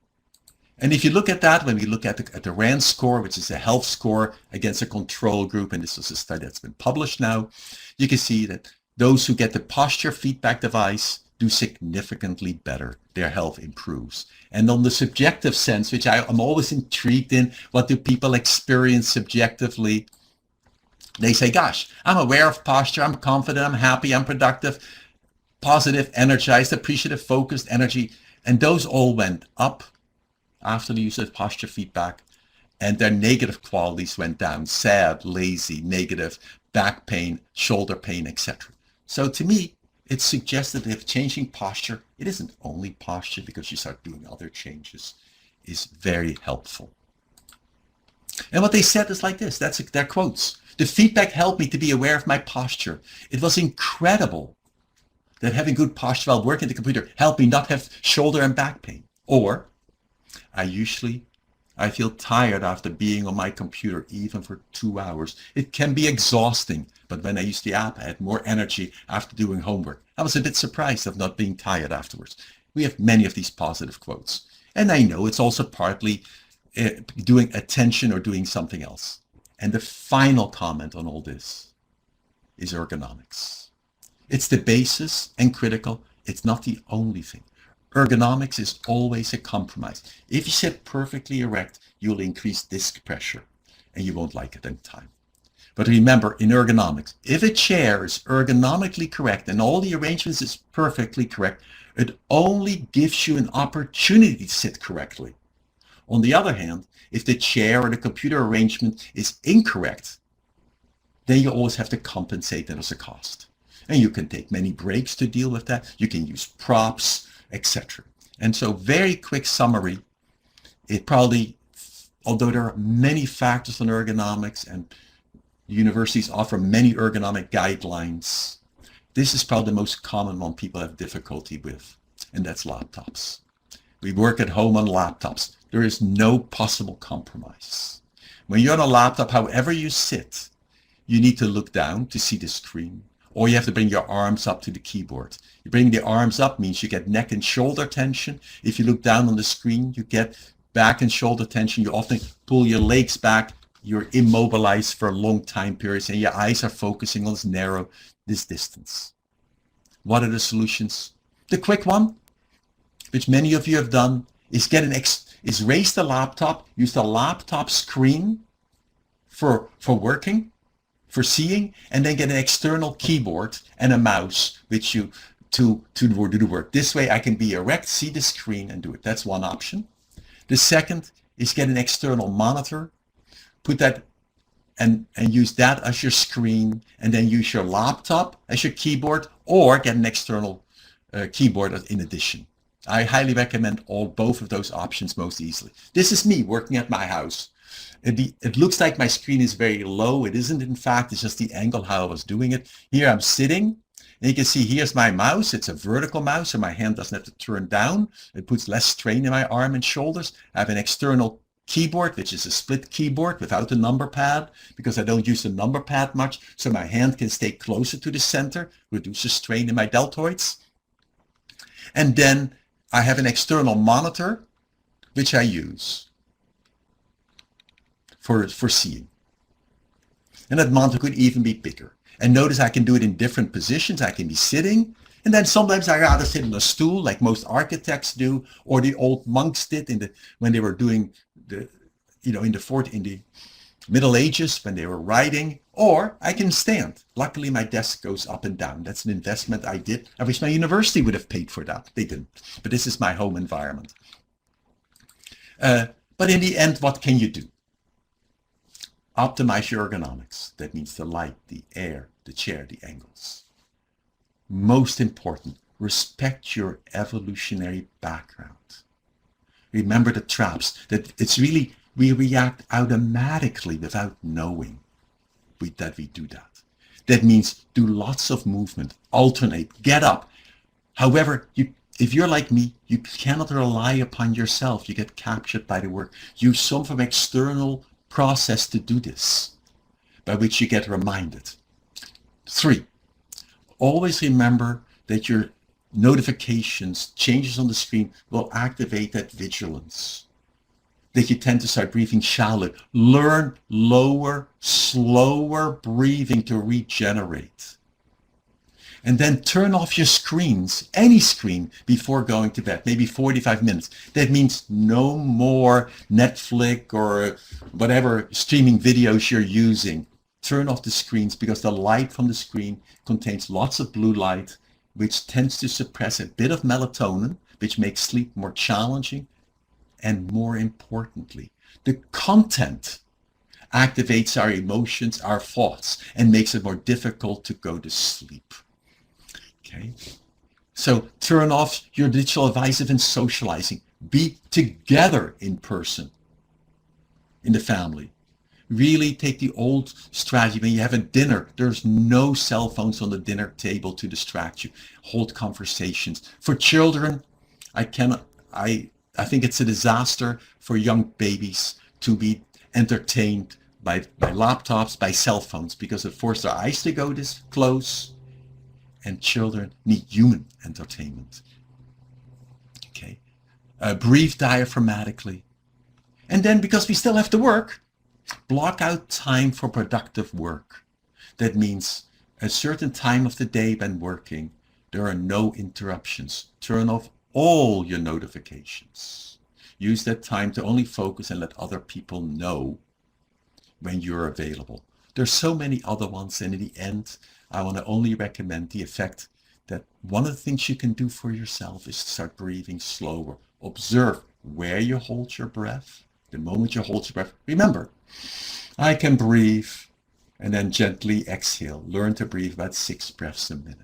And if you look at that, when we look at the RAND score, which is a health score against a control group, and this is a study that's been published now, you can see that those who get the posture feedback device do significantly better. Their health improves. And on the subjective sense, which I'm always intrigued in, what do people experience subjectively? They say, gosh, I'm aware of posture, I'm confident, I'm happy, I'm productive, positive, energized, appreciative, focused, energy. And those all went up after the use of posture feedback. And their negative qualities went down: sad, lazy, negative, back pain, shoulder pain, etc. So to me, it suggests that if changing posture, it isn't only posture, because you start doing other changes, is very helpful. And what they said is like this, that's their quotes. The feedback helped me to be aware of my posture. It was incredible that having good posture while working at the computer helped me not have shoulder and back pain. Or, I feel tired after being on my computer, even for 2 hours. It can be exhausting, but when I used the app, I had more energy after doing homework. I was a bit surprised of not being tired afterwards. We have many of these positive quotes. And I know it's also partly doing attention or doing something else. And the final comment on all this is ergonomics. It's the basis and critical. It's not the only thing. Ergonomics is always a compromise. If you sit perfectly erect, you'll increase disc pressure and you won't like it in time. But remember, in ergonomics, if a chair is ergonomically correct and all the arrangements is perfectly correct, it only gives you an opportunity to sit correctly. On the other hand, if the chair or the computer arrangement is incorrect, then you always have to compensate and as a cost. And you can take many breaks to deal with that. You can use props, etc. And so, very quick summary, it probably, although there are many factors on ergonomics and universities offer many ergonomic guidelines, this is probably the most common one people have difficulty with, and that's laptops. We work at home on laptops. There is no possible compromise. When you're on a laptop, however you sit, you need to look down to see the screen, or you have to bring your arms up to the keyboard. You bring the arms up means you get neck and shoulder tension. If you look down on the screen, you get back and shoulder tension. You often pull your legs back. You're immobilized for long time periods, and your eyes are focusing on this distance. What are the solutions? The quick one, which many of you have done, is raise the laptop, use the laptop screen for working, for seeing, and then get an external keyboard and a mouse which you to do the work. This way I can be erect, see the screen, and do it. That's one option. The second is get an external monitor, put that and use that as your screen, and then use your laptop as your keyboard, or get an external keyboard in addition. I highly recommend both of those options most easily. This is me working at my house. It looks like my screen is very low. It isn't, in fact. It's just the angle how I was doing it. Here I'm sitting, And you can see here's my mouse. It's a vertical mouse, so my hand doesn't have to turn down. It puts less strain in my arm and shoulders. I have an external keyboard, which is a split keyboard without a number pad, because I don't use the number pad much, so my hand can stay closer to the center, reduces strain in my deltoids. And then I have an external monitor, which I use for seeing. And that monitor could even be bigger. And notice I can do it in different positions. I can be sitting, and then sometimes I rather sit on a stool like most architects do, or the old monks did when they were doing the, in the Middle Ages when they were writing, or I can stand. Luckily, my desk goes up and down. That's an investment I did. I wish my university would have paid for that. They didn't. But this is my home environment. But in the end, what can you do? Optimize your ergonomics. That means the light, the air, the chair, the angles. Most important, respect your evolutionary background. Remember the traps, that it's really, we react automatically without knowing that we do that. That means do lots of movement, alternate, get up. However, if you're like me, you cannot rely upon yourself. You get captured by the work. Use some from external process to do this, by which you get reminded. 3, always remember that your notifications, changes on the screen will activate that vigilance. That you tend to start breathing shallow. Learn lower, slower breathing to regenerate. And then turn off your screens, any screen, before going to bed, maybe 45 minutes. That means no more Netflix or whatever streaming videos you're using. Turn off the screens, because the light from the screen contains lots of blue light, which tends to suppress a bit of melatonin, which makes sleep more challenging. And more importantly, the content activates our emotions, our thoughts, and makes it more difficult to go to sleep. Okay, so turn off your digital devices and socializing. Be together in person, in the family. Really take the old strategy. When you have a dinner, there's no cell phones on the dinner table to distract you. Hold conversations. For children, I think it's a disaster for young babies to be entertained by laptops, by cell phones, because it forces their eyes to go this close. And children need human entertainment. Okay, breathe diaphragmatically. And then, because we still have to work, block out time for productive work. That means a certain time of the day when working, there are no interruptions. Turn off all your notifications. Use that time to only focus and let other people know when you're available. There's so many other ones, and in the end, I want to only recommend the effect that one of the things you can do for yourself is to start breathing slower. Observe where you hold your breath. The moment you hold your breath, remember, I can breathe and then gently exhale. Learn to breathe about 6 breaths a minute.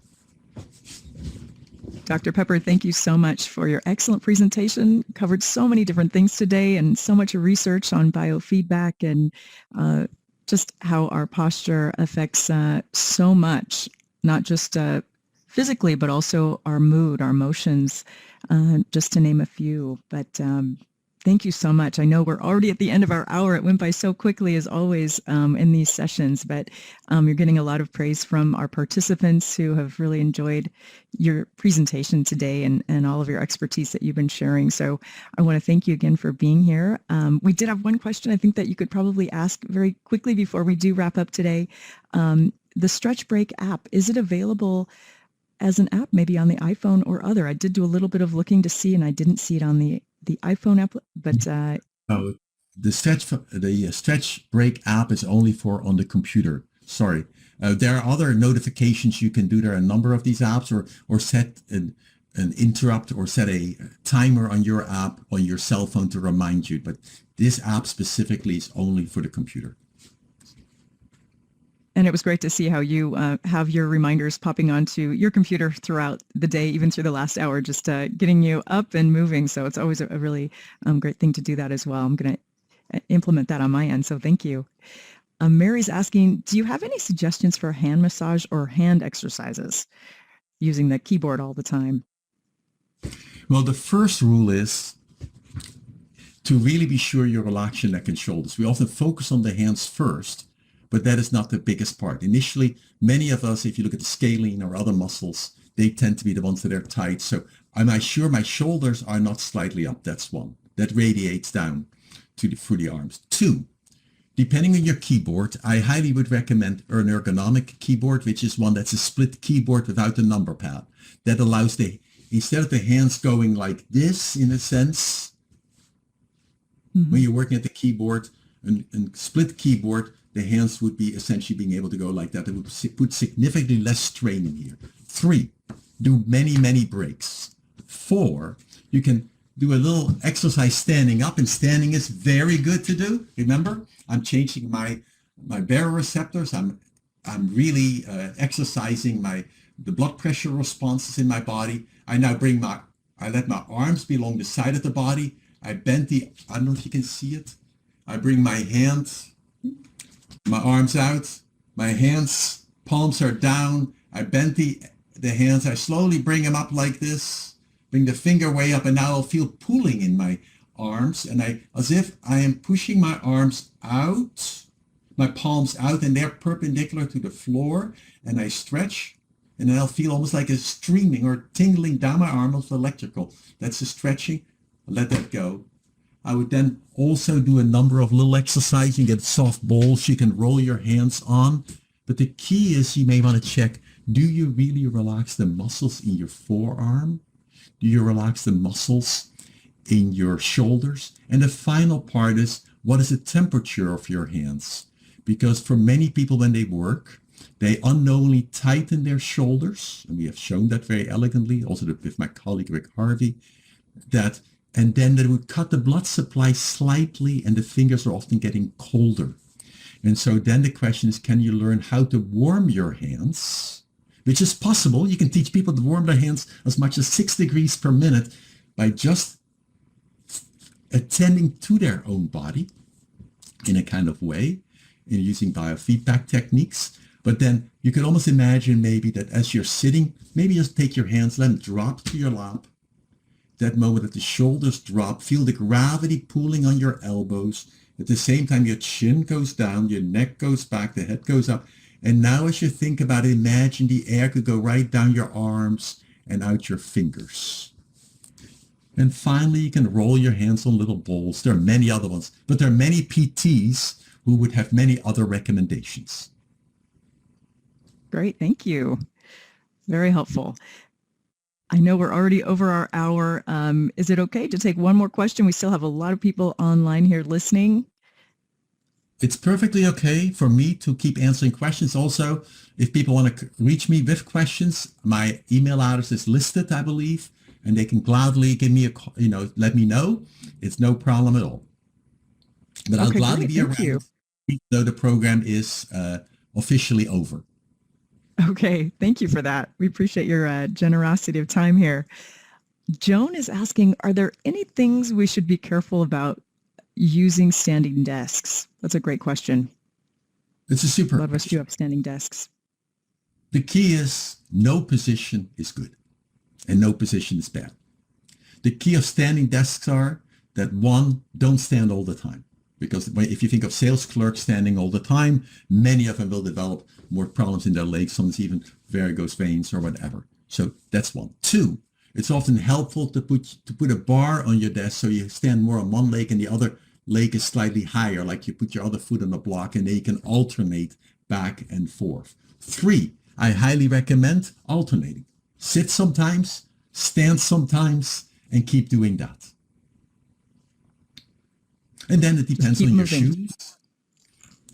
Dr. Pepper, thank you so much for your excellent presentation. Covered so many different things today and so much research on biofeedback and just how our posture affects so much, not just physically, but also our mood, our emotions, just to name a few. But thank you so much. I know we're already at the end of our hour. It went by so quickly, as always, in these sessions, but you're getting a lot of praise from our participants who have really enjoyed your presentation today and all of your expertise that you've been sharing. So I want to thank you again for being here. We did have one question I think that you could probably ask very quickly before we do wrap up today. The Stretch Break app, is it available as an app, maybe on the iPhone or other? I did do a little bit of looking to see, and I didn't see it on the iPhone app, but the Stretch Break app is only for on the computer. Sorry. There are other notifications you can do. There are a number of these apps, or set an interrupt or set a timer on your app on your cell phone to remind you. But this app specifically is only for the computer. And it was great to see how you have your reminders popping onto your computer throughout the day, even through the last hour, just getting you up and moving. So it's always a really great thing to do that as well. I'm going to implement that on my end. So thank you. Mary's asking, do you have any suggestions for hand massage or hand exercises? using the keyboard all the time? Well, the first rule is to really be sure you relax your neck and shoulders. We often focus on the hands first, but that is not the biggest part. Initially, many of us, if you look at the scalene or other muscles, they tend to be the ones that are tight. So am I sure my shoulders are not slightly up? That's one. That radiates down through the arms. Two, depending on your keyboard, I highly would recommend an ergonomic keyboard, which is one that's a split keyboard without a number pad. That allows instead of the hands going like this, in a sense, when you're working at the keyboard, and split keyboard, the hands would be essentially being able to go like that. It would put significantly less strain in here. Three, do many, many breaks. Four, you can do a little exercise standing up, and standing is very good to do. Remember, I'm changing my baroreceptors. I'm really exercising the blood pressure responses in my body. I now I let my arms be along the side of the body. I bend I don't know if you can see it. I bring my arms out, my hands, palms are down. I bend the hands. I slowly bring them up like this, bring the finger way up, and now I'll feel pulling in my arms, and as if I am pushing my arms out, my palms out, and they're perpendicular to the floor, and I stretch, and then I'll feel almost like a streaming or tingling down my arm of electrical. That's the stretching. Let that go. I would then also do a number of little exercises. You get soft balls you can roll your hands on. But the key is you may want to check, do you really relax the muscles in your forearm? Do you relax the muscles in your shoulders? And the final part is, what is the temperature of your hands? Because for many people when they work, they unknowingly tighten their shoulders. And we have shown that very elegantly, also with my colleague Rick Harvey, and then that would cut the blood supply slightly, and the fingers are often getting colder. And so then the question is, can you learn how to warm your hands? Which is possible. You can teach people to warm their hands as much as 6 degrees per minute by just attending to their own body in a kind of way, and using biofeedback techniques. But then you could almost imagine maybe that as you're sitting, maybe just take your hands, let them drop to your lap. That moment that the shoulders drop, feel the gravity pulling on your elbows. At the same time, your chin goes down, your neck goes back, the head goes up. And now as you think about it, imagine the air could go right down your arms and out your fingers. And finally, you can roll your hands on little balls. There are many other ones, but there are many PTs who would have many other recommendations. Great, thank you. Very helpful. I know we're already over our hour. Is it okay to take one more question? We still have a lot of people online here listening. It's perfectly okay for me to keep answering questions. Also, if people want to reach me with questions, my email address is listed, I believe, and they can gladly give me let me know. It's no problem at all. But I'll gladly be around, even though the program is officially over. Okay, thank you for that. We appreciate your generosity of time here. Joan is asking, are there any things we should be careful about using standing desks? That's a great question. It's a super. A lot of us do have standing desks. The key is no position is good and no position is bad. The key of standing desks are that, one, don't stand all the time. Because if you think of sales clerks standing all the time, many of them will develop more problems in their legs, sometimes even varicose veins or whatever. So that's one. Two, it's often helpful to put a bar on your desk so you stand more on one leg and the other leg is slightly higher, like you put your other foot on the block, and then you can alternate back and forth. Three, I highly recommend alternating. Sit sometimes, stand sometimes, and keep doing that. And then it depends on your shoes.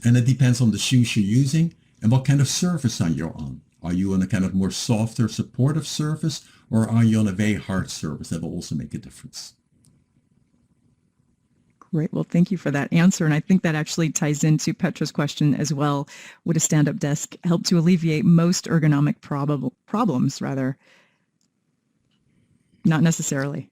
And it depends on the shoes you're using and what kind of surface are you on. Are you on a kind of more softer, supportive surface, or are you on a very hard surface? That will also make a difference. Great. Well, thank you for that answer. And I think that actually ties into Petra's question as well. Would a stand-up desk help to alleviate most ergonomic problems, rather? Not necessarily.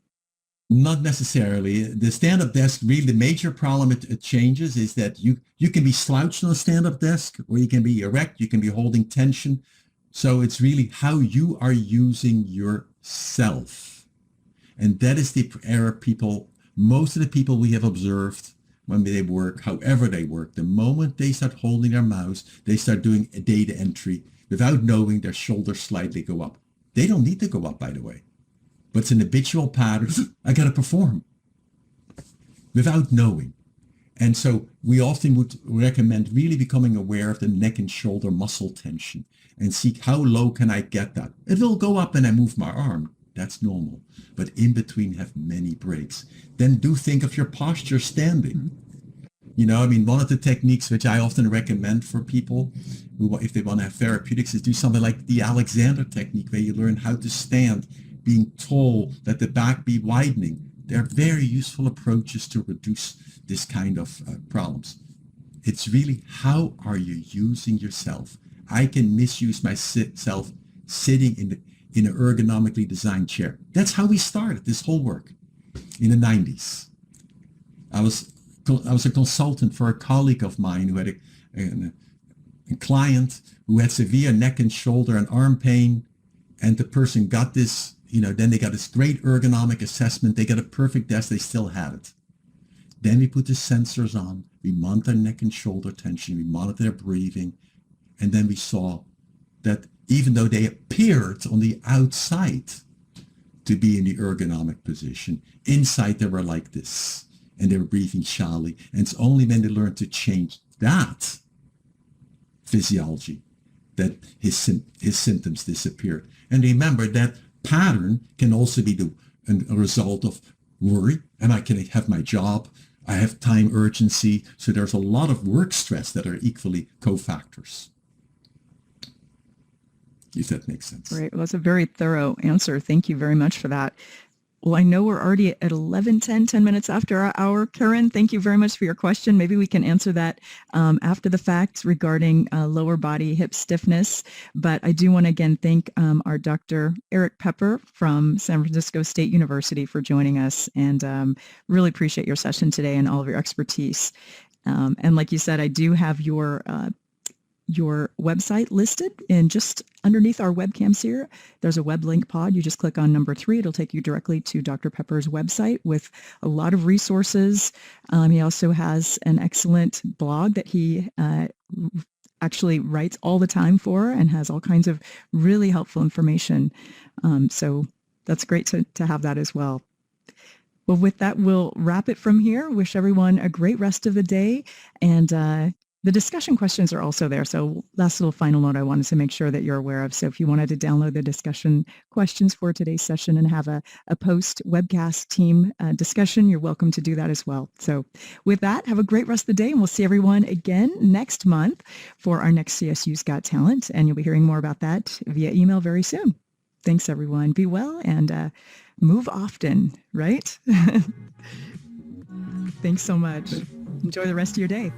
Not necessarily. The stand-up desk, really the major problem it changes is that you can be slouched on a stand-up desk, or you can be erect, you can be holding tension. So it's really how you are using yourself. And that is the error people, most of the people we have observed when they work, however they work, the moment they start holding their mouse, they start doing a data entry without knowing their shoulders slightly go up. They don't need to go up, by the way. But it's an habitual pattern. I got to perform without knowing. And so we often would recommend really becoming aware of the neck and shoulder muscle tension and see how low can I get that. It will go up when I move my arm. That's normal. But in between have many breaks. Then do think of your posture standing. You know, I mean, one of the techniques which I often recommend for people who, if they want to have therapeutics, is do something like the Alexander technique, where you learn how to stand, being tall, let the back be widening. They're very useful approaches to reduce this kind of problems. It's really, how are you using yourself? I can misuse myself sitting in an ergonomically designed chair. That's how we started this whole work in the 90s. I was a consultant for a colleague of mine who had a client who had severe neck and shoulder and arm pain, and the person got this, you know, then they got this great ergonomic assessment. They got a perfect desk. They still had it. Then we put the sensors on. We monitor neck and shoulder tension. We monitor their breathing. And then we saw that even though they appeared on the outside to be in the ergonomic position, inside they were like this. And they were breathing shallowly. And it's only when they learned to change that physiology that his symptoms disappeared. And remember, that pattern can also be a result of worry. Am I going to have my job? I have time urgency. So there's a lot of work stress that are equally cofactors. If that makes sense. Great. Well, that's a very thorough answer. Thank you very much for that. Well, I know we're already at 11:10, 10 minutes after our hour. Karen, thank you very much for your question. Maybe we can answer that after the fact regarding lower body hip stiffness. But I do want to again thank our Dr. Eric Pepper from San Francisco State University for joining us, and really appreciate your session today and all of your expertise. And like you said, I do have your website listed, and just underneath our webcams here, there's a web link pod. You just click on number 3. It'll take you directly to Dr. Pepper's website with a lot of resources. He also has an excellent blog that he actually writes all the time for, and has all kinds of really helpful information. So that's great to have that as well. Well, with that, we'll wrap it from here. Wish everyone a great rest of the day, and the discussion questions are also there. So last little final note I wanted to make sure that you're aware of. So if you wanted to download the discussion questions for today's session and have a post webcast team discussion, you're welcome to do that as well. So with that, have a great rest of the day, and we'll see everyone again next month for our next CSU's Got Talent. And you'll be hearing more about that via email very soon. Thanks, everyone. Be well and move often, right? Thanks so much. Enjoy the rest of your day.